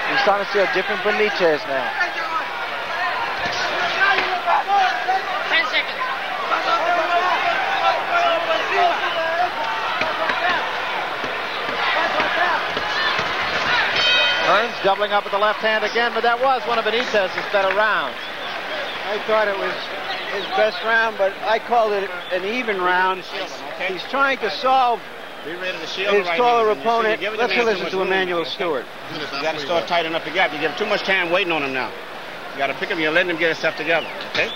You're starting to see a different Benitez now. 10 seconds. Hearns doubling up with the left hand again, but that was one of Benitez's better rounds. I thought it was his best round, but I called it an even round. He's trying to solve his taller opponent. Let's listen to Emanuel Stewart. You got to start tightening up the gap. You give too much time waiting on him now. You got to pick him. You're letting him get himself together. Okay?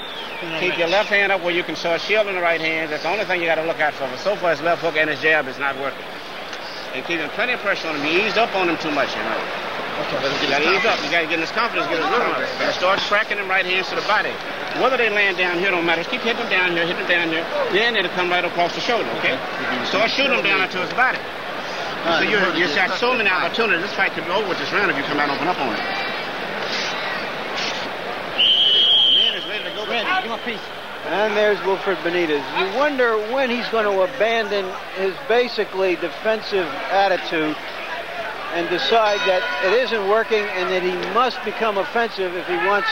Keep your left hand up where you can start shielding the right hand. That's the only thing you got to look out for. But so far, his left hook and his jab is not working. And keeping plenty of pressure on him. You eased up on him too much, you know. You got to ease up. You got to get in his confidence, get his rhythm up. And start cracking them right hands to the body. Whether they land down here don't matter. Just keep hitting them down here, Then it'll come right across the shoulder, okay? Start shooting them down into his body. So you've got so many opportunities. This fight could be over with this round if you come out and open up on it. Man is ready to go. Ready. Give him a piece. And there's Wilfred Benitez. You wonder when he's going to abandon his basically defensive attitude and decide that it isn't working and that he must become offensive if he wants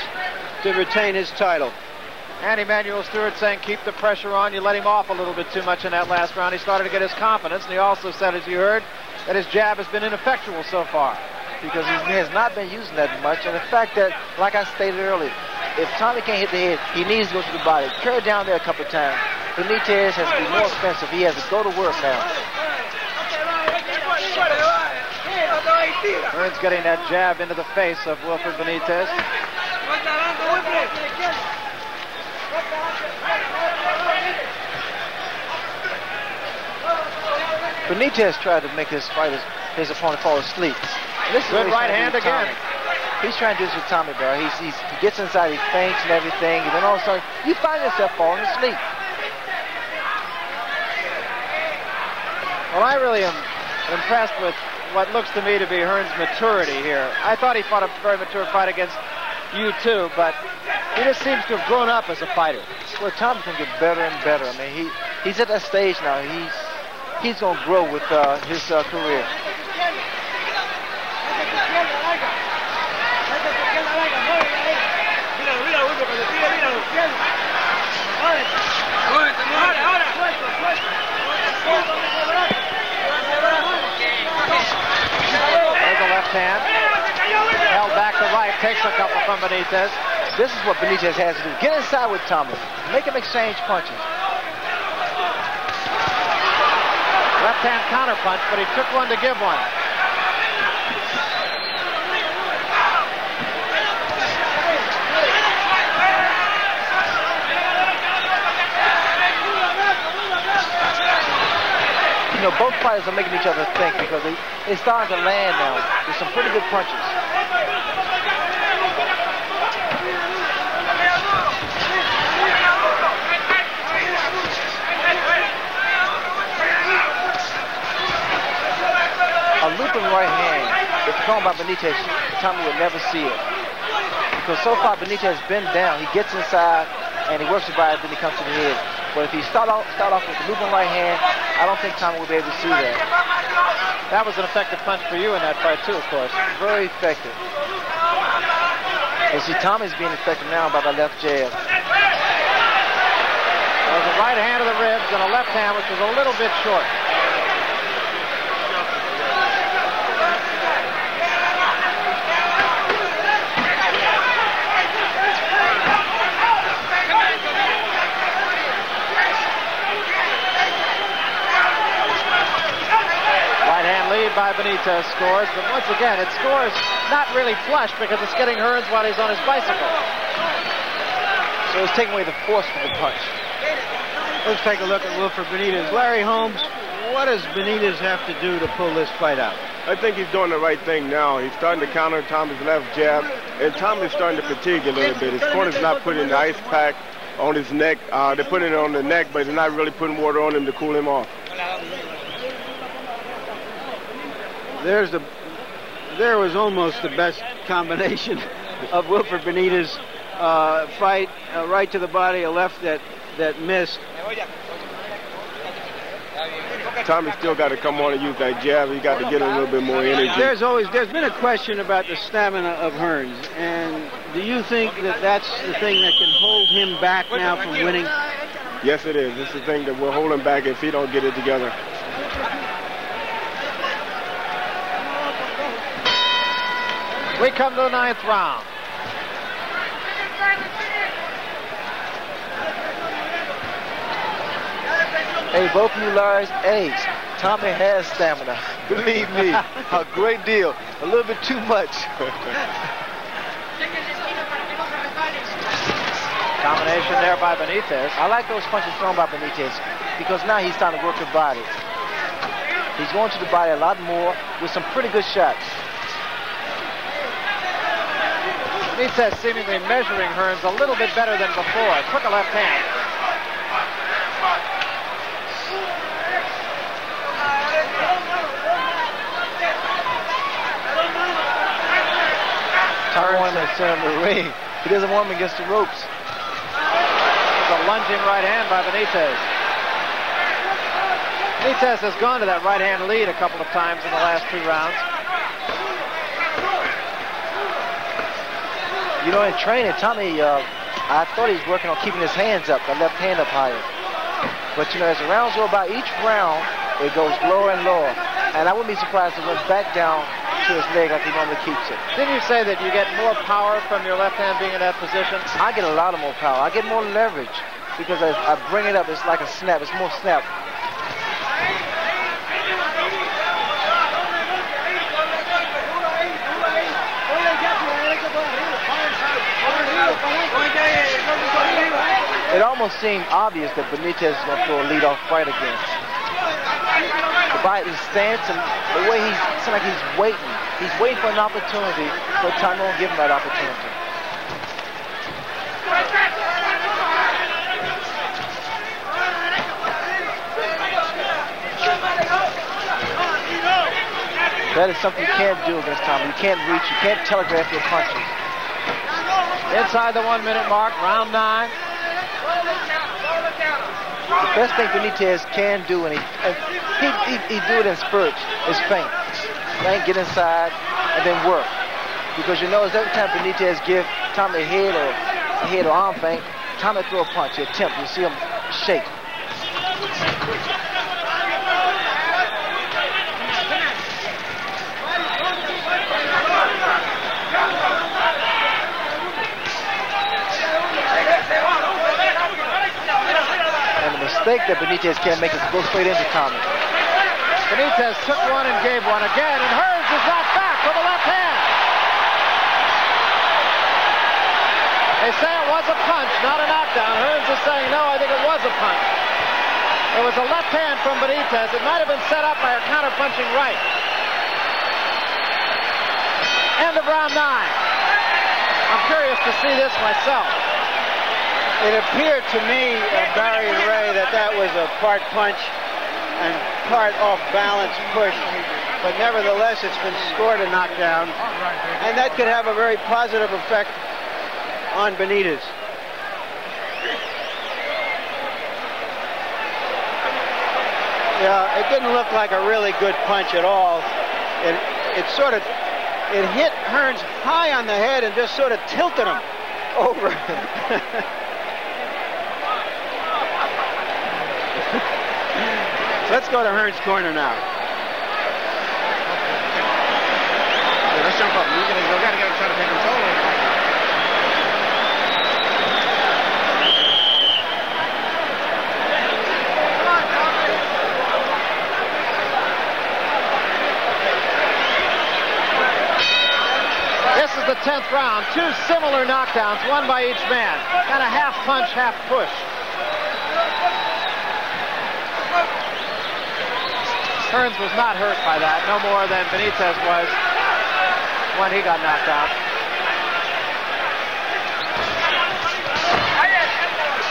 to retain his title. And Emanuel Stewart saying keep the pressure on. You let him off a little bit too much in that last round. He started to get his confidence, and he also said, as you heard, that his jab has been ineffectual so far. Because he has not been using that much. And the fact that, like I stated earlier, if Tommy can't hit the head, he needs to go to the body. Carry down there a couple of times. Benitez has to be more offensive. He has to go to work now. Hearns getting that jab into the face of Wilfred Benitez. Benitez tried to make his his opponent fall asleep. Good right hand again. He's trying to do this with Tommy, bro. He gets inside, he feints and everything, and then all of a sudden, you find yourself falling asleep. Well, I really am impressed with what looks to me to be Hearns' maturity here. I thought he fought a very mature fight against you too, but he just seems to have grown up as a fighter. Well, Tommy's going to get better and better. I mean, he's at that stage now. He's going to grow with his career. There's the left hand. Held back to right. Takes a couple from Benitez. This is what Benitez has to do. Get inside with Tommy. Make him exchange punches. Left hand counter punch, but he took one to give one. You know, both fighters are making each other think because they're starting to land now with some pretty good punches. A looping right hand, if you're talking about Benitez, Tommy would never see it. Because so far Benitez has been down. He gets inside and he works the body, then he comes to the head. But if he start off with the looping right hand, I don't think Tommy will be able to see that. That was an effective punch for you in that fight too, of course. Very effective. You see, Tommy's being effective now by the left jab. There was a right hand to the ribs and a left hand, which was a little bit short. By Benitez scores, but once again, it scores not really flush because it's getting Hearns while he's on his bicycle. So it's taking away the force of the punch. Let's take a look at Wilfred Benitez. Larry Holmes, what does Benitez have to do to pull this fight out? I think he's doing the right thing now. He's starting to counter Tommy's left jab, and Tommy's starting to fatigue a little bit. His corner's not putting the ice pack on his neck. They're putting it on the neck, but they're not really putting water on him to cool him off. There was almost the best combination of Wilfred Benitez fight, right to the body, a left that missed. Tommy still got to come on and use that jab. He got to get a little bit more energy. There's been a question about the stamina of Hearns, and do you think that that's the thing that can hold him back now from winning? Yes, it is. It's the thing that will hold him back if he don't get it together. We come to the 9th round. Hey, both of you Larry's age. Tommy has stamina. Believe me, a great deal. A little bit too much. Combination there by Benitez. I like those punches thrown by Benitez because now he's starting to work the body. He's going to the body a lot more with some pretty good shots. Benitez seemingly measuring Hearns a little bit better than before. Took a left hand. Tommy wants him to send him to the ring. He doesn't want him against the ropes. It's a lunging right hand by Benitez. Benitez has gone to that right hand lead a couple of times in the last 2 rounds. You know, in training, Tommy, I thought he was working on keeping his hands up, the left hand up higher. But, you know, as the rounds go by, each round, it goes lower and lower. And I wouldn't be surprised if it went back down to his leg like he normally keeps it. Didn't you say that you get more power from your left hand being in that position? I get a lot of more power. I get more leverage because I bring it up. It's like a snap. It's more snap. It almost seemed obvious that Benitez is going to throw a lead-off fight again. The body, his stance, and the way it seems like he's waiting. He's waiting for an opportunity, but Tommy won't give him that opportunity. That is something you can't do against Tommy. You can't reach, you can't telegraph your punches. Inside the 1 minute mark, round 9. The best thing Benitez can do, and he do it in spurts, is feint. Feint, get inside, and then work. Because you notice every time Benitez give Tommy a head or arm feint, Tommy throw a punch, he attempt, you see him shake. Mistake that Benitez can't make is go straight into Tommy. Benitez took one and gave one again, and Hearns is knocked back with a left hand. They say it was a punch, not a knockdown. Hearns is saying, no, I think it was a punch. It was a left hand from Benitez. It might have been set up by a counter-punching right. End of round 9. I'm curious to see this myself. It appeared to me, Barry and Ray, that was a part punch and part off-balance push. But nevertheless, it's been scored a knockdown. And that could have a very positive effect on Benitez. Yeah, it didn't look like a really good punch at all. It hit Hearns high on the head and just sort of tilted him over. Let's go to Hearns' corner now. Let's jump up. We got to try to take control of it. This is the 10th round. 2 similar knockdowns, one by each man. Kind of half punch, half push. Hearns was not hurt by that, no more than Benitez was when he got knocked out.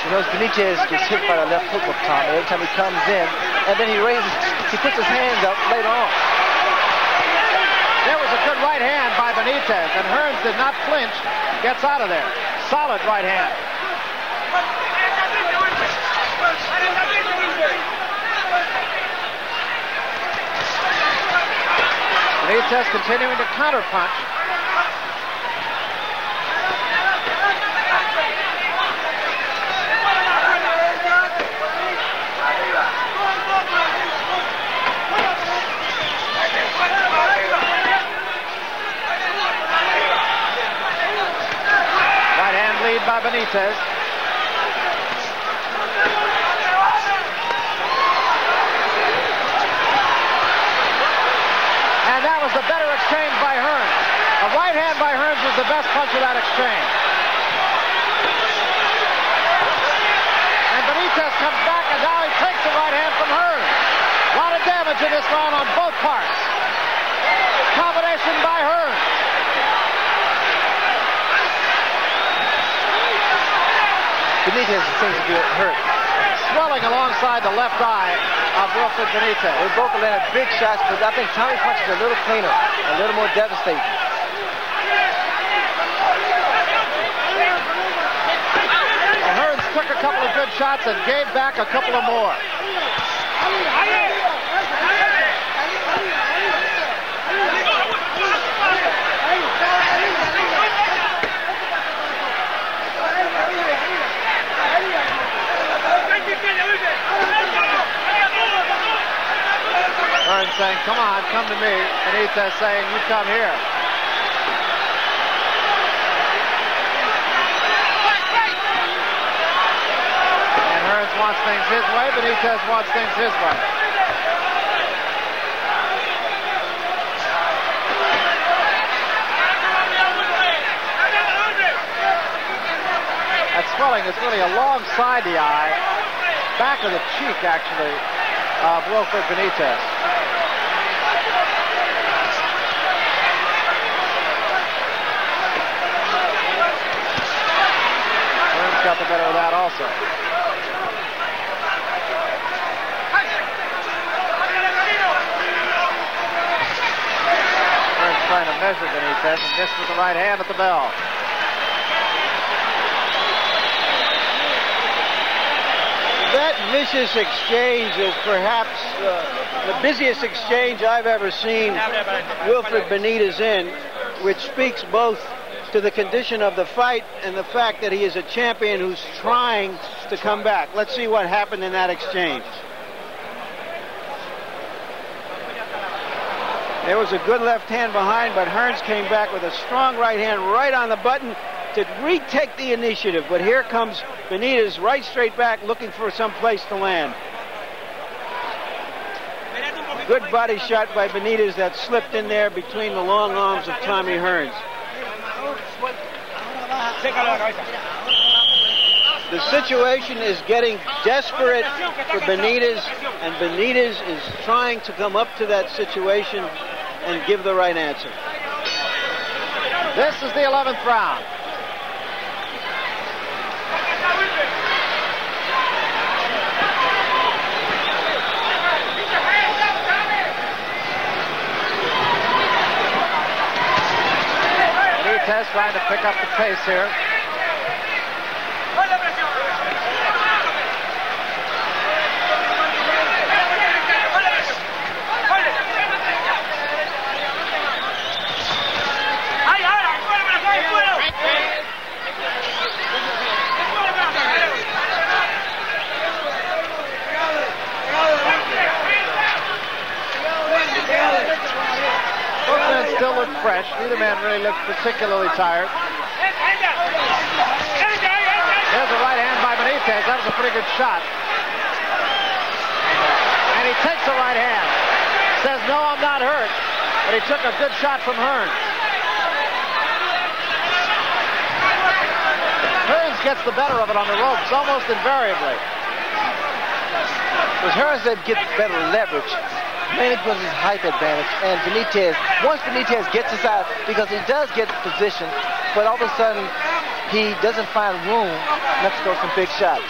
You know, Benitez gets hit by the left hook of Tommy every time he comes in, and then he puts his hands up later on. There was a good right hand by Benitez, and Hearns did not flinch, gets out of there. Solid right hand. Benitez continuing to counterpunch. Right hand lead by Benitez. And that was the better exchange by Hearns. A right hand by Hearns was the best punch of that exchange. And Benitez comes back, and now he takes the right hand from Hearns. A lot of damage in this round on both parts. Combination by Hearns. Benitez seems to be hurt. Swelling alongside the left eye of Wilfred Benitez. They both landed big shots, but I think Tommy punches a little cleaner, a little more devastating. Well, Hearns took a couple of good shots and gave back a couple of more. Hearns saying, come on, come to me. Benitez saying, you come here. And Hearns wants things his way. Benitez wants things his way. That swelling is really alongside the eye, back of the cheek, actually, of Wilfred Benitez. Hearns got the better of that also. Hearns trying to measure Benitez and missed with the right hand at the bell. That vicious exchange is perhaps the busiest exchange I've ever seen Wilfred Benitez in, which speaks both to the condition of the fight and the fact that he is a champion who's trying to come back. Let's see what happened in that exchange. There was a good left hand behind, but Hearns came back with a strong right hand right on the button to retake the initiative. But here comes Benitez right straight back looking for some place to land. Good body shot by Benitez that slipped in there between the long arms of Tommy Hearns. The situation is getting desperate for Benitez, and Benitez is trying to come up to that situation and give the right answer. This is the 11th round. Benitez trying to pick up the pace here. Both men still look fresh. Neither man really looks particularly tired. There's a right hand by Benitez. That was a pretty good shot. And he takes the right hand. Says, no, I'm not hurt. But he took a good shot from Hearns. Hearns gets the better of it on the ropes almost invariably. Because Hearns that gets better leverage, mainly because of his height advantage. And Benitez, once Benitez gets inside, because he does get position, but all of a sudden he doesn't find room not to throw some big shots.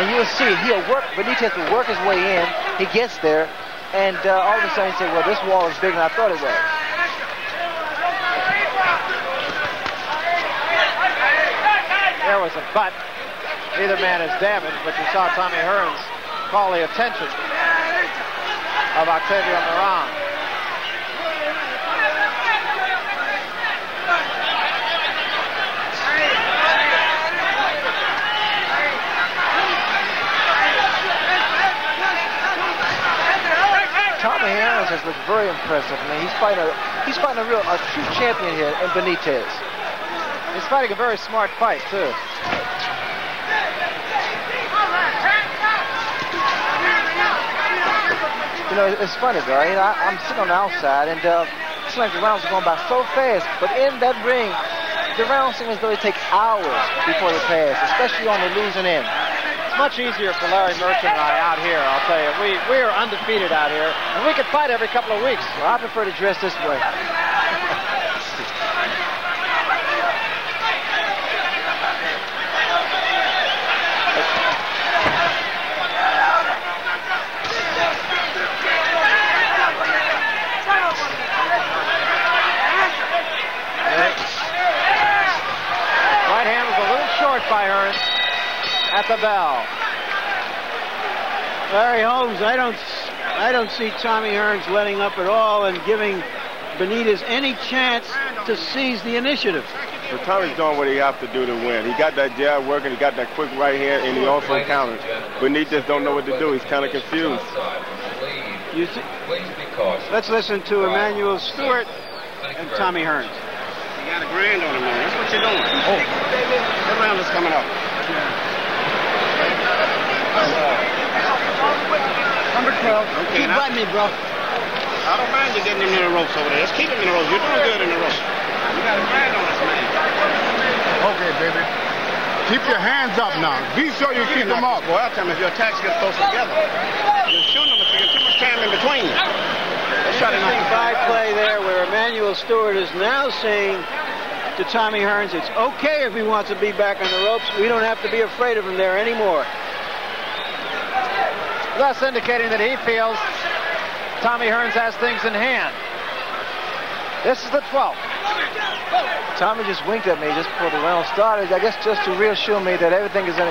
And you will see. He'll work. Benitez will work his way in. He gets there, and all of a sudden he said, well, this wall is bigger than I thought it was. There was a butt. Neither man is damaged, but you saw Tommy Hearns call the attention of Octavio Moran. Tommy Hearns has looked very impressive. I mean, he's fighting a true champion here in Benitez. He's fighting a very smart fight, too. You know, it's funny, Barry. I'm sitting on the outside, and it seems like the rounds are going by so fast. But in that ring, the rounds seem as though they take hours before they pass, especially on the losing end. It's much easier for Larry Merchant and I out here, I'll tell you. We are undefeated out here, and we could fight every couple of weeks. Well, I prefer to dress this way. Right hand was a little short by Hearns at the bell. Larry Holmes, I don't see Tommy Hearns letting up at all and giving Benitez any chance to seize the initiative. But Tommy's doing what he has to do to win. He got that jab working, he got that quick right hand, and he also counters. Benitez don't know what to do. He's kind of confused. Let's listen to Emanuel Stewart and Tommy Hearns. You got a grand on him, man. That's what you're doing. Oh, what round is coming up? Number 12. Okay, Keep by me, bro. I don't mind you getting him in the ropes over there. Let's keep him in the ropes. You're doing good in the ropes. You got a grand on us, man. Okay, baby. Keep your hands up now. Be sure you keep them up. Boy, I'll tell you, if your attacks get close together, you're shooting them, but you get too much time in between you. Interesting by-play there where Emanuel Stewart is now saying to Tommy Hearns, it's okay if he wants to be back on the ropes. We don't have to be afraid of him there anymore. Thus indicating that he feels Tommy Hearns has things in hand. This is the 12th. Tommy just winked at me just before the round started, I guess just to reassure me that everything is in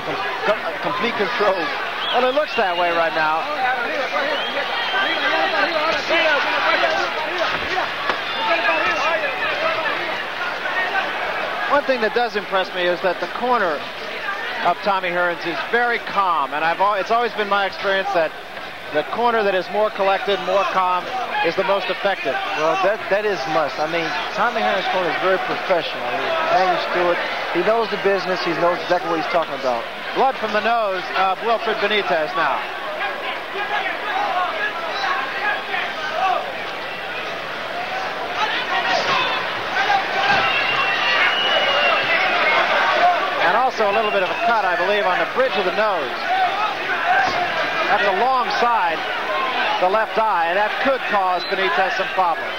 complete control. Well, it looks that way right now. One thing that does impress me is that the corner of Tommy Hearns is very calm, and it's always been my experience that the corner that is more collected, more calm, is the most effective. Well, that is must. I mean, Tommy Hearns' corner is very professional. I mean, Emanuel Stewart, he knows the business. He knows exactly what he's talking about. Blood from the nose of Wilfred Benitez now. And also a little bit of a cut, I believe, on the bridge of the nose. That's alongside the left eye, and that could cause Benitez some problems.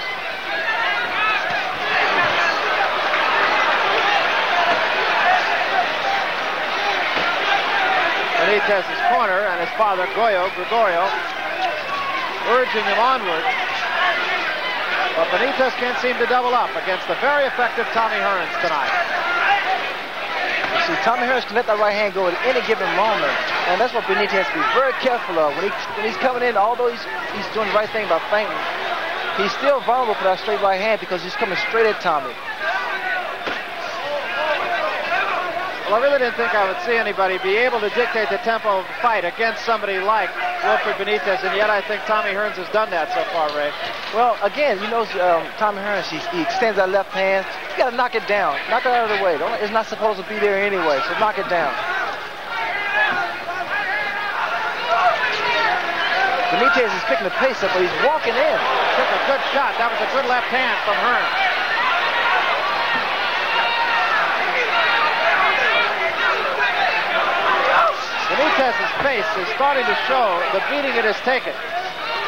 Benitez's corner and his father, Gregorio, urging him onward. But Benitez can't seem to double up against the very effective Tommy Hearns tonight. See, Tommy Hearns can let that right hand go at any given moment, and that's what Benitez has to be very careful of. When he's coming in, although he's doing the right thing by feinting, he's still vulnerable for that straight right hand because he's coming straight at Tommy. Well, I really didn't think I would see anybody be able to dictate the tempo of the fight against somebody like Wilfred Benitez, and yet I think Tommy Hearns has done that so far, Ray. Well, again, you know, Tommy Hearns, he extends that left hand. You got to knock it down. Knock it out of the way. It's not supposed to be there anyway, so knock it down. Benitez is picking the pace up, but he's walking in. Took a good shot. That was a good left hand from Hearns. Benitez's face is starting to show the beating it has taken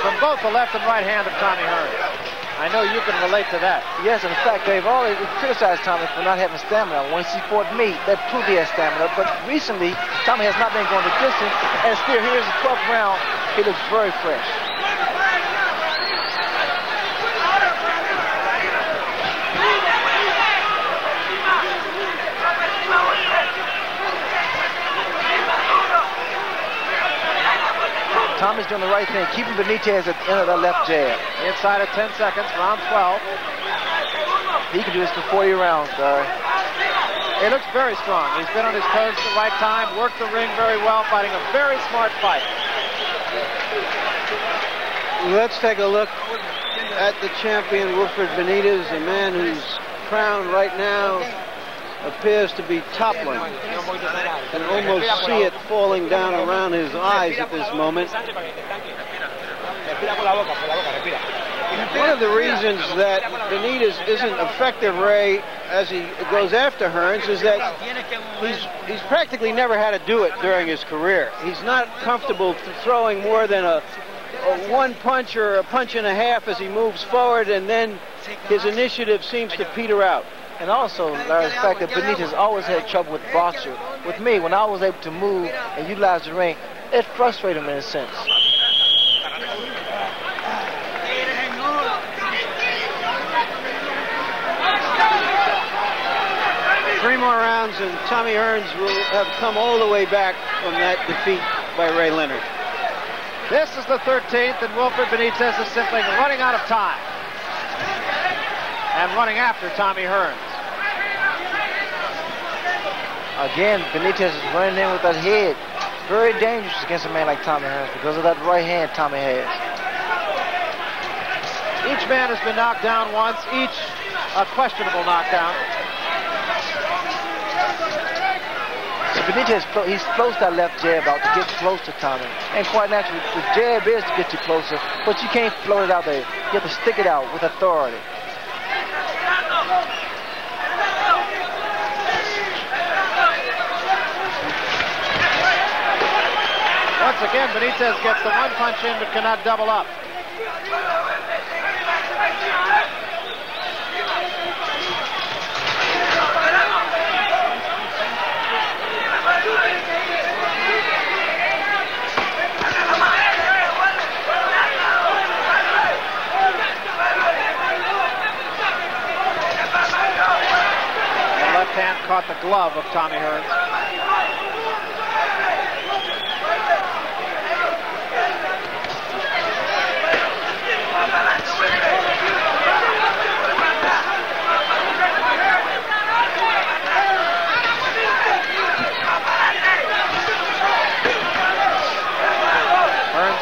from both the left and right hand of Tommy Hearns. I know you can relate to that. Yes, in fact, they've always criticized Tommy for not having stamina. Once he fought me, that proved he has stamina. But recently, Tommy has not been going the distance. And still, here's the 12th round. He looks very fresh. Tommy's doing the right thing, keeping Benitez at the end of that left jab. Inside of 10 seconds, round 12. He can do this for 40 rounds, Barry. He looks very strong. He's been on his toes at the right time, worked the ring very well, fighting a very smart fight. Let's take a look at the champion, Wilfred Benitez, a man whose crown right now appears to be toppling. You can almost see it falling down around his eyes at this moment. One of the reasons that Benitez isn't effective, Ray, as he goes after Hearns, is that he's practically never had to do it during his career. He's not comfortable throwing more than a one punch or a punch and a half as he moves forward, and then his initiative seems to peter out. And also, Larry, the fact that Benitez always had trouble with boxer. With me, when I was able to move and utilize the ring, it frustrated him in a sense. 3 more rounds, and Tommy Hearns will have come all the way back from that defeat by Ray Leonard. This is the 13th, and Wilfred Benitez is simply running out of time and running after Tommy Hearns. Again, Benitez is running in with that head. Very dangerous against a man like Tommy Hearns because of that right hand Tommy has. Each man has been knocked down once, each a questionable knockdown. So Benitez, he floats that left jab out to get close to Tommy. And quite naturally, the jab is to get you closer, but you can't float it out there. You have to stick it out with authority. Once again, Benitez gets the one punch in but cannot double up. The left hand caught the glove of Tommy Hearns.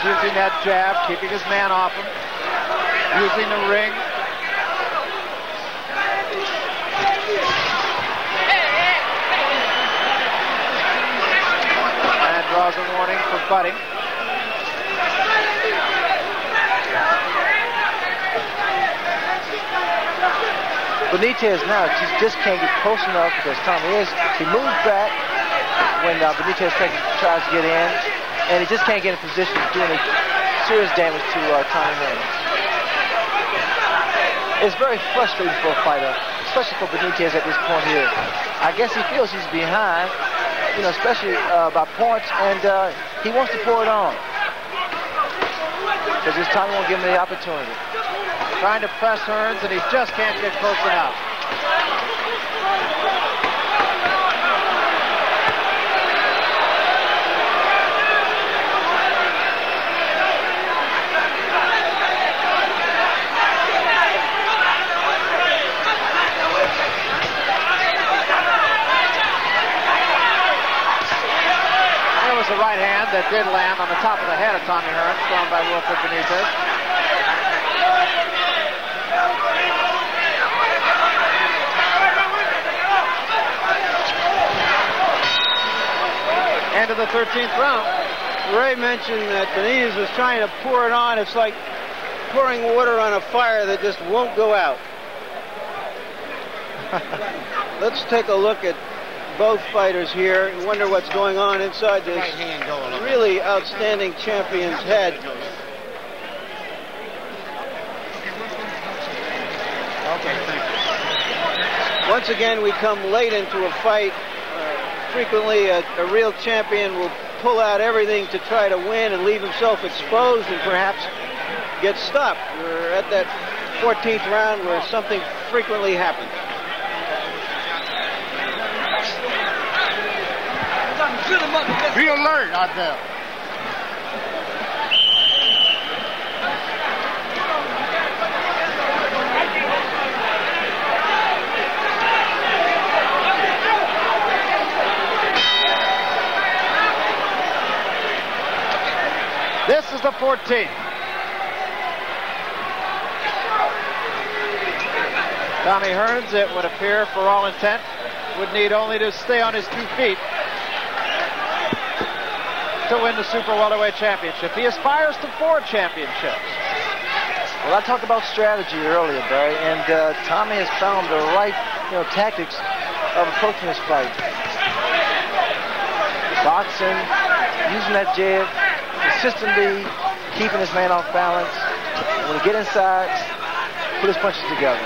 Using that jab, keeping his man off him, using the ring. And draws a warning for butting. Benitez now just can't get close enough because Tommy he moves back when Benitez tries to get in. And he just can't get in position to do any serious damage to Tommy Hearns. It's very frustrating for a fighter, especially for Benitez at this point here. I guess he feels he's behind, especially by points, and he wants to pour it on. Because this Tommy won't give him the opportunity. Trying to press Hearns, and he just can't get close enough. The right hand that did land on the top of the head of Tommy Hearns, thrown by Wilfred Benitez. End of the 13th round. Ray mentioned that Benitez was trying to pour it on. It's like pouring water on a fire that just won't go out. Let's take a look at both fighters here and wonder what's going on inside this really outstanding champion's head. Once again, we come late into a fight. Frequently, a real champion will pull out everything to try to win and leave himself exposed and perhaps get stopped. We're at that 14th round where something frequently happens. Be alert out there. This is the 14th. Tommy Hearns, it would appear, for all intent, would need only to stay on his 2 feet to win the Super Welterweight Championship. He aspires to 4 championships. Well, I talked about strategy earlier, Barry, and Tommy has found the right, tactics of approaching this fight. Boxing, using that jab, consistently keeping his man off balance. And when he get inside, put his punches together.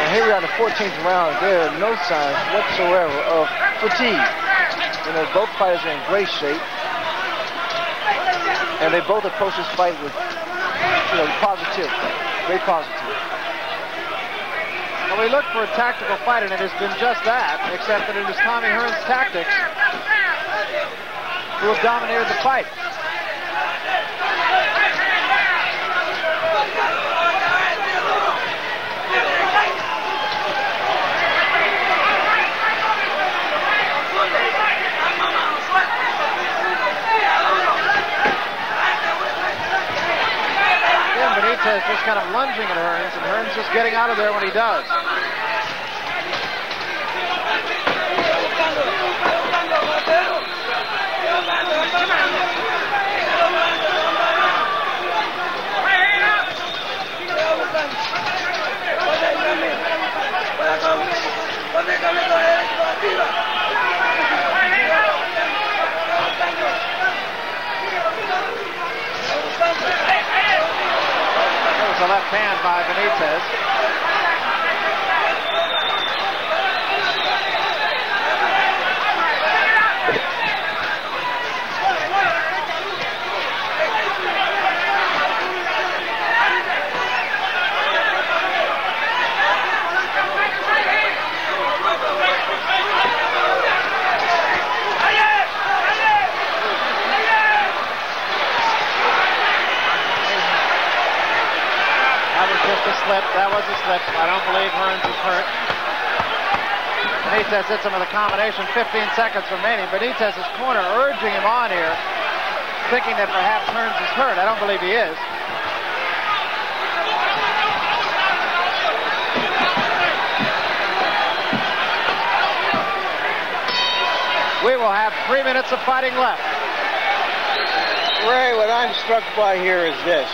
And here we are in the 14th round. There are no signs whatsoever of fatigue. Both fighters are in great shape. And they both approach this fight with, positive, very positive. Well, we look for a tactical fight, and it has been just that, except that it is Tommy Hearns' tactics who have dominated the fight. Benitez just kind of lunging at Hearns, and Hearns just getting out of there when he does. A left hand by Benitez. That was a slip. I don't believe Hearns is hurt. Benitez hits him with a combination. 15 seconds remaining. Benitez's corner urging him on here, thinking that perhaps Hearns is hurt. I don't believe he is. We will have 3 minutes of fighting left. Ray, what I'm struck by here is this.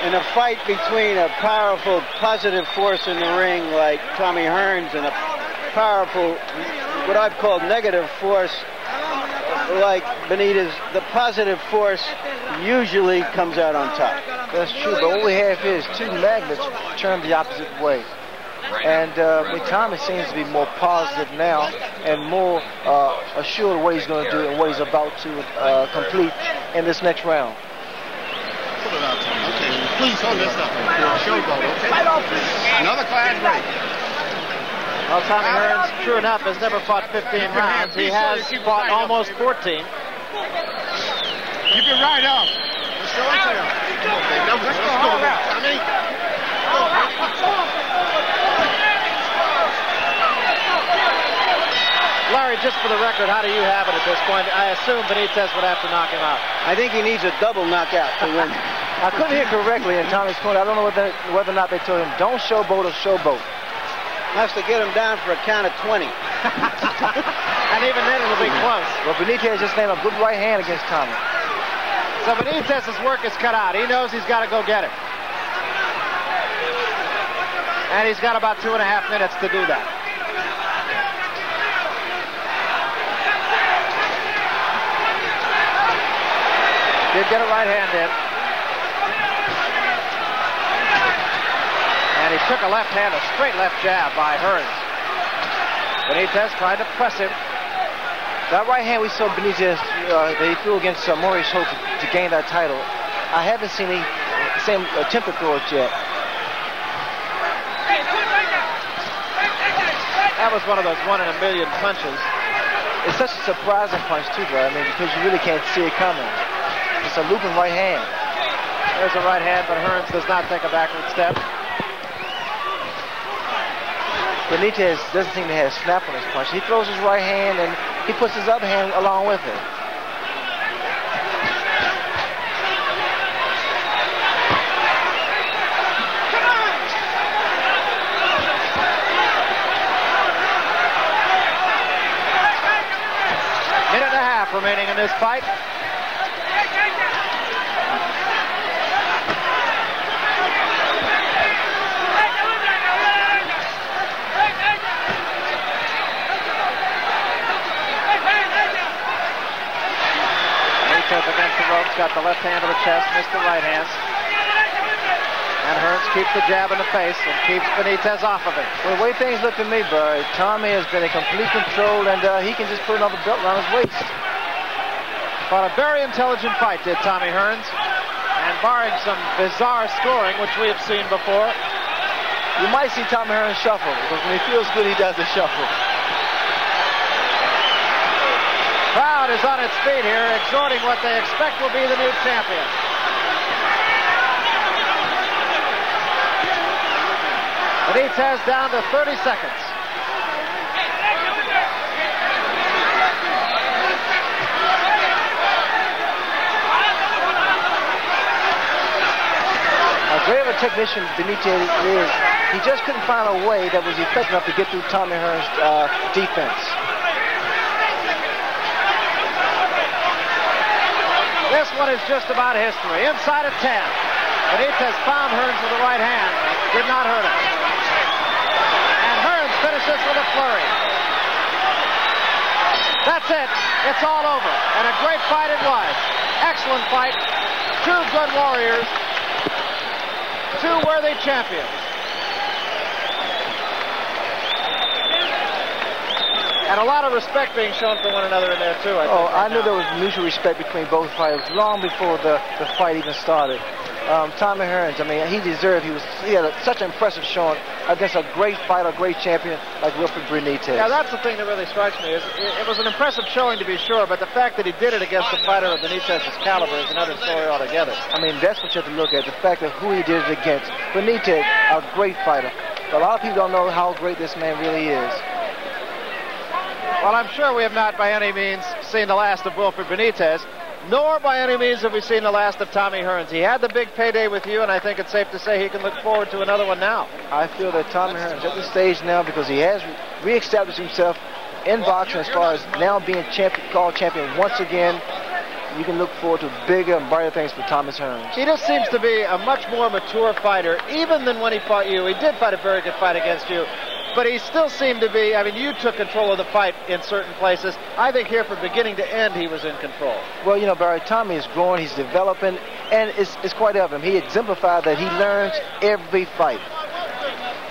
In a fight between a powerful positive force in the ring like Tommy Hearns and a powerful, what I've called negative force like Benitez, the positive force usually comes out on top. That's true, but what we have here is 2 magnets turned the opposite way. And Tommy seems to be more positive now and more assured of what he's going to do and what he's about to complete in this next round. Put it out, Tommy. Okay, please hold this up. Showboat, okay? Another class break. Well, Tommy Hearns, true enough, has never fought 15 rounds. He has fought almost 14. Keep it right up. Let's go into him. Okay, let's go all out, Tommy. Larry, just for the record, how do you have it at this point? I assume Benitez would have to knock him out. I think he needs a double knockout to win. I couldn't hear correctly in Tommy's corner. I don't know whether or not they told him, don't showboat or showboat. Has to get him down for a count of 20. And even then it'll be close. Well, Benitez just named a good right hand against Tommy. So Benitez's work is cut out. He knows he's got to go get it. And he's got about 2.5 minutes to do that. Did get a right hand in. And he took a left hand, a straight left jab by Hearns. Benitez trying to press him. That right hand we saw Benitez, they threw against Maurice Hopes to gain that title. I haven't seen the same attempt to throw it yet. That was one of those 1 in a million punches. It's such a surprising punch too, bro. I mean, because you really can't see it coming. It's a looping right hand. There's a right hand, but Hearns does not take a backward step. Benitez doesn't seem to have a snap on his punch. He throws his right hand and he puts his other hand along with it. Minute and a half remaining in this fight. Against the ropes, got the left hand to the chest, missed the right hand. And Hearns keeps the jab in the face and keeps Benitez off of it. Well, the way things look to me, Barry, Tommy has been in complete control, and he can just put another belt around his waist. Fought a very intelligent fight, did Tommy Hearns. And barring some bizarre scoring, which we have seen before, you might see Tommy Hearns shuffle, because when he feels good, he does the shuffle. Crowd is on its feet here, exhorting what they expect will be the new champion. Benitez down to 30 seconds. As great of a technician Benitez is, he just couldn't find a way that was effective enough to get through Tommy Hearns' defense. This one is just about history. Inside of 10. Benitez found Hearns with the right hand. Did not hurt him. And Hearns finishes with a flurry. That's it. It's all over. And a great fight it was. Excellent fight. Two good warriors. Two worthy champions. And a lot of respect being shown for one another in there, too. I knew there was mutual respect between both fighters long before the fight even started. Tommy Hearns, I mean, he deserved, he had such an impressive showing against a great fighter, a great champion like Wilfred Benitez. Yeah, that's the thing that really strikes me. Is it was an impressive showing, to be sure, but the fact that he did it against a fighter of Benitez's caliber is another story altogether. I mean, that's what you have to look at, the fact of who he did it against. Benitez, a great fighter. But a lot of people don't know how great this man really is. Well, I'm sure we have not by any means seen the last of Wilfred Benitez, nor by any means have we seen the last of Tommy Hearns. He had the big payday with you, and I think it's safe to say he can look forward to another one now. I feel that Tommy Hearns at this stage now, because he has reestablished himself in boxing as far as now being called champion once again, you can look forward to bigger and brighter things for Thomas Hearns. He just seems to be a much more mature fighter, even than when he fought you. He did fight a very good fight against you. But he still seemed to be, I mean, you took control of the fight in certain places. I think here from beginning to end, he was in control. Well, you know, Barry, Tommy is growing, he's developing, and it's quite evident. He exemplified that he learns every fight.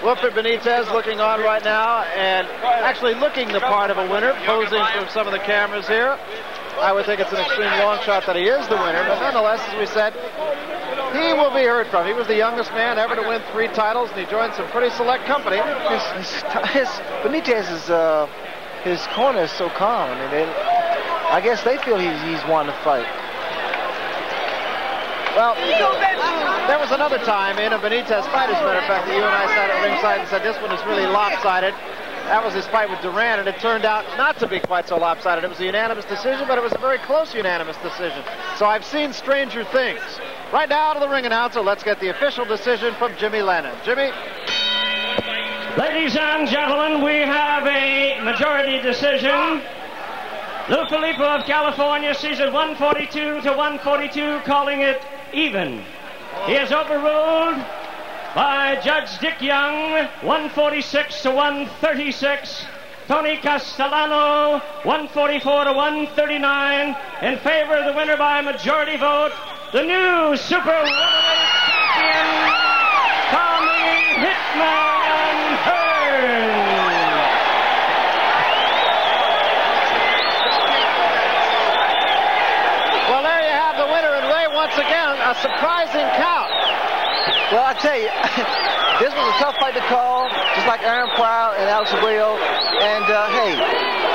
Wilfred Benitez looking on right now and actually looking the part of a winner, posing for some of the cameras here. I would think it's an extreme long shot that he is the winner, but nonetheless, as we said, he will be heard from. He was the youngest man ever to win 3 titles, and he joined some pretty select company. Benitez's his corner is so calm. I mean, I guess they feel he's won the fight. Well, there was another time in a Benitez fight, as a matter of fact, that you and I sat at ringside and said this one is really lopsided. That was his fight with Duran, and it turned out not to be quite so lopsided. It was a unanimous decision, but it was a very close unanimous decision. So I've seen stranger things. Right now to the ring announcer, let's get the official decision from Jimmy Lennon. Jimmy? Ladies and gentlemen, we have a majority decision. Lou Filippo of California sees it 142 to 142, calling it even. He has overruled by Judge Dick Young, 146 to 136. Tony Castellano, 144 to 139, in favor of the winner by majority vote, the new super welterweight champion, Tommy Hitman Hearns. Well, there you have the winner, and Ray, once again, a surprising count. Well, I tell you, this was a tough fight to call, just like Aaron Pryor and Alex Abreu. And, hey,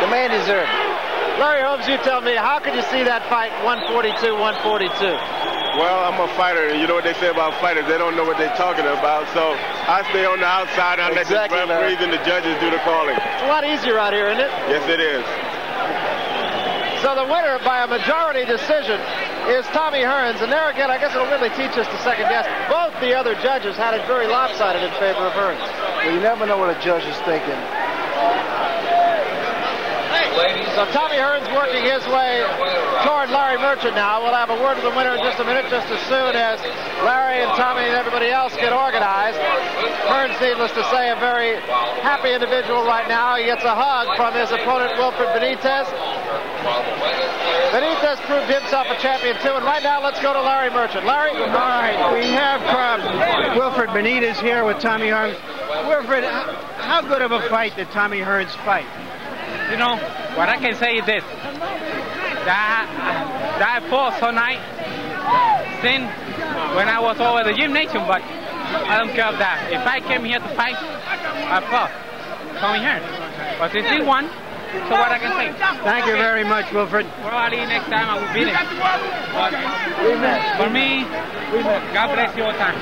the man deserved it. Larry Holmes, you tell me, how could you see that fight 142-142? Well, I'm a fighter, and you know what they say about fighters. They don't know what they're talking about. So I stay on the outside, and I let the referees and the judges do the calling. It's a lot easier out here, isn't it? Yes, it is. So the winner by a majority decision is Tommy Hearns. And there again, I guess it'll really teach us to second guess. Both the other judges had it very lopsided in favor of Hearns. Well, you never know what a judge is thinking. So Tommy Hearns working his way toward Larry Merchant now. We'll have a word with the winner in just a minute, just as soon as Larry and Tommy and everybody else get organized. Hearns, needless to say, a very happy individual right now. He gets a hug from his opponent, Wilfred Benitez. Benitez proved himself a champion too, and right now let's go to Larry Merchant. Larry? All right, we have Wilfred Benitez here with Tommy Hearns. Wilfred, how good of a fight did Tommy Hearns fight? You know, what I can say is this. That I fought so night since when I was over the gymnasium, but I don't care of that. If I came here to fight, I fought Tommy Hearns. But this is one. So what I can say. Thank you very much, Wilfred. Probably next time I will beat him. But for me, God bless you all time.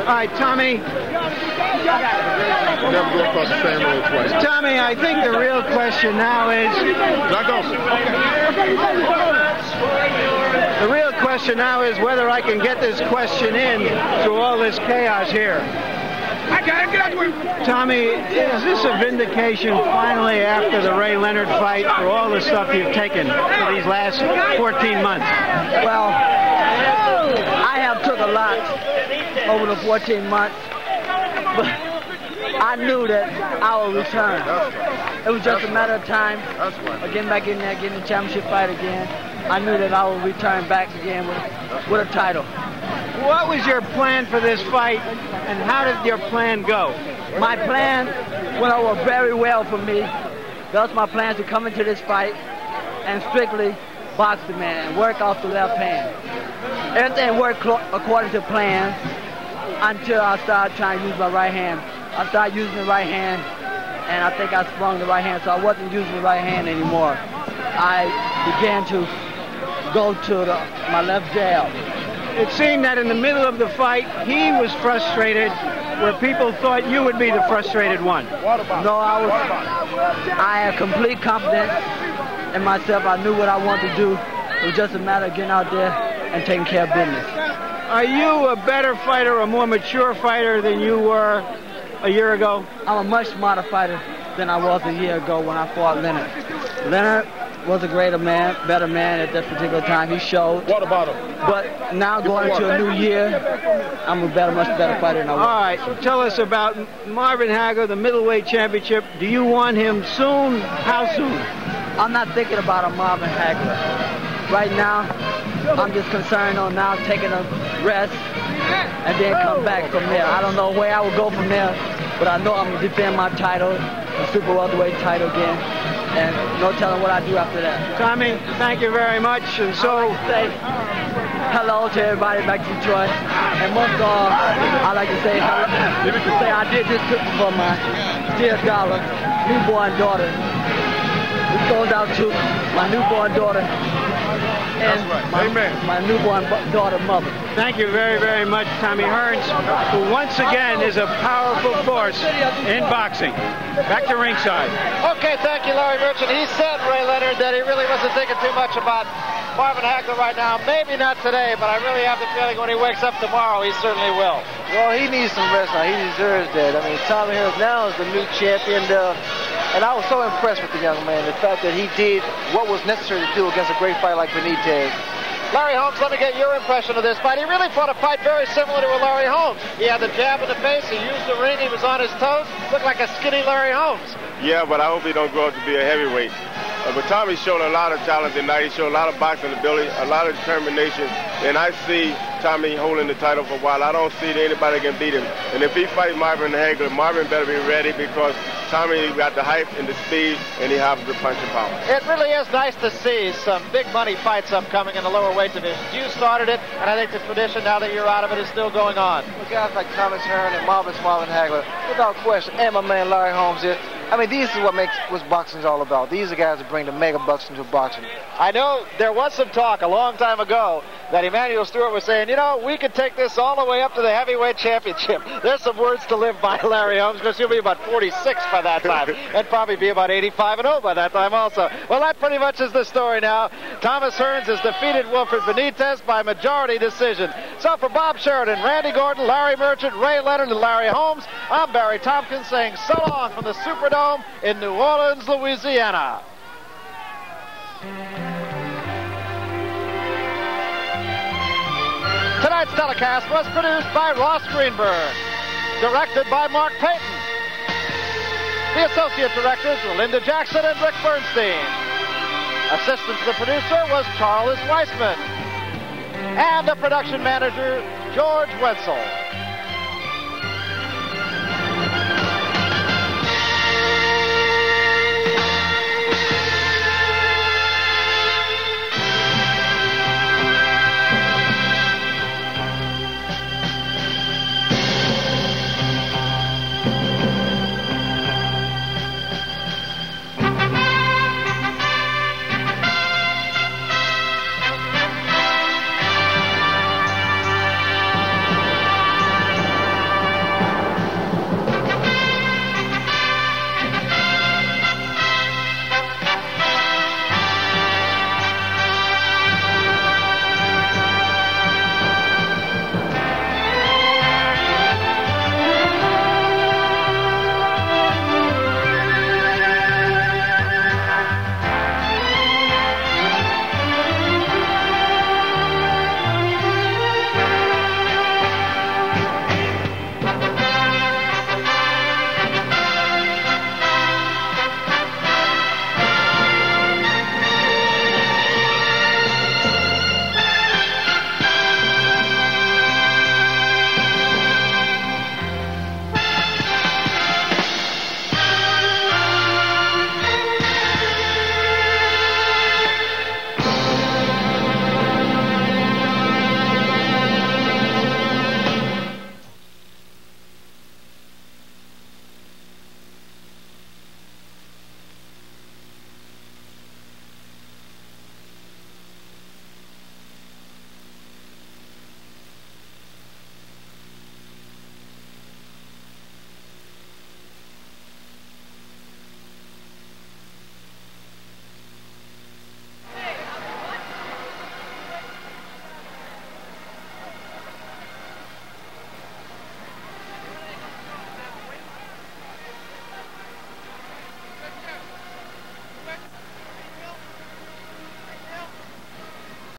All right, Tommy. Never go across the same road twice. Tommy, I think the real question now is... The real question now is whether I can get this question in through all this chaos here. Tommy, is this a vindication finally after the Ray Leonard fight for all the stuff you've taken for these last 14 months? Well, I have took a lot over the 14 months, but I knew that I would return. It was just a matter of time of getting back in there, getting the championship fight again. I knew that I would return back again with a title. What was your plan for this fight, and how did your plan go? My plan went over very well for me. That was my plan, to come into this fight and strictly box the man and work off the left hand. Everything worked according to plan until I started trying to use my right hand. I started using the right hand, and I think I sprung the right hand, so I wasn't using the right hand anymore. I began to go to my left jab. It seemed that in the middle of the fight, he was frustrated, where people thought you would be the frustrated one. No, I had complete confidence in myself. I knew what I wanted to do. It was just a matter of getting out there and taking care of business. Are you a better fighter, a more mature fighter than you were a year ago? I'm a much smarter fighter than I was a year ago when I fought Leonard. Leonard was a greater man, better man at that particular time. He showed. What about him? But now going into a new year, I'm a much better fighter than I was. All right, tell us about Marvin Hagler, the middleweight championship. Do you want him soon? How soon? I'm not thinking about a Marvin Hagler. Right now, I'm just concerned on now taking a rest and then come back from there. I don't know where I will go from there, but I know I'm going to defend my title, the super welterweight title again. And no telling what I do after that. Tommy, thank you very much. And so, say hello to everybody back to Detroit. And most of all, I'd like to say I did this for my dear Dollar, newborn daughter. This goes out to my newborn daughter and my newborn daughter mother. Thank you very, very much, Tommy Hearns, who once again is a powerful force in boxing. Back to ringside. Okay, thank you, Larry Merchant. He said, Ray Leonard, that he really wasn't thinking too much about Marvin Hagler right now. Maybe not today, but I really have the feeling when he wakes up tomorrow, he certainly will. Well, he needs some rest now. He deserves that. I mean, Tommy Hearns now is the new champion. And I was so impressed with the young man. The fact that he did what was necessary to do against a great fighter like Benitez. Larry Holmes, let me get your impression of this fight. He really fought a fight very similar to a Larry Holmes. He had the jab in the face. He used the ring. He was on his toes. Looked like a skinny Larry Holmes. Yeah, but I hope he don't grow up to be a heavyweight. But Tommy showed a lot of talent tonight. He showed a lot of boxing ability, a lot of determination. And I see Tommy holding the title for a while. I don't see that anybody can beat him. And if he fights Marvin Hagler, Marvin better be ready because Tommy got the height and the speed, and he has the punching power. It really is nice to see some big money fights upcoming in the lower weight division. You started it, and I think the tradition, now that you're out of it, is still going on. Well, guys like Thomas Hearn and Marvin Hagler, without question, and my man Larry Holmes here. I mean, these is what boxing's all about. These are guys that bring the mega bucks into boxing. I know there was some talk a long time ago that Emmanuel Stewart was saying, you know, we could take this all the way up to the heavyweight championship. There's some words to live by, Larry Holmes, because he'll be about 46 by that time, and probably be about 85-0 by that time also. Well, that pretty much is the story now. Thomas Hearns has defeated Wilfred Benitez by majority decision. So for Bob Sheridan, Randy Gordon, Larry Merchant, Ray Leonard, and Larry Holmes, I'm Barry Tompkins saying so long from the Superdome in New Orleans, Louisiana. Tonight's telecast was produced by Ross Greenberg, directed by Mark Payton. The associate directors were Linda Jackson and Rick Bernstein. Assistant to the producer was Charles Weissman. And the production manager, George Wetzel.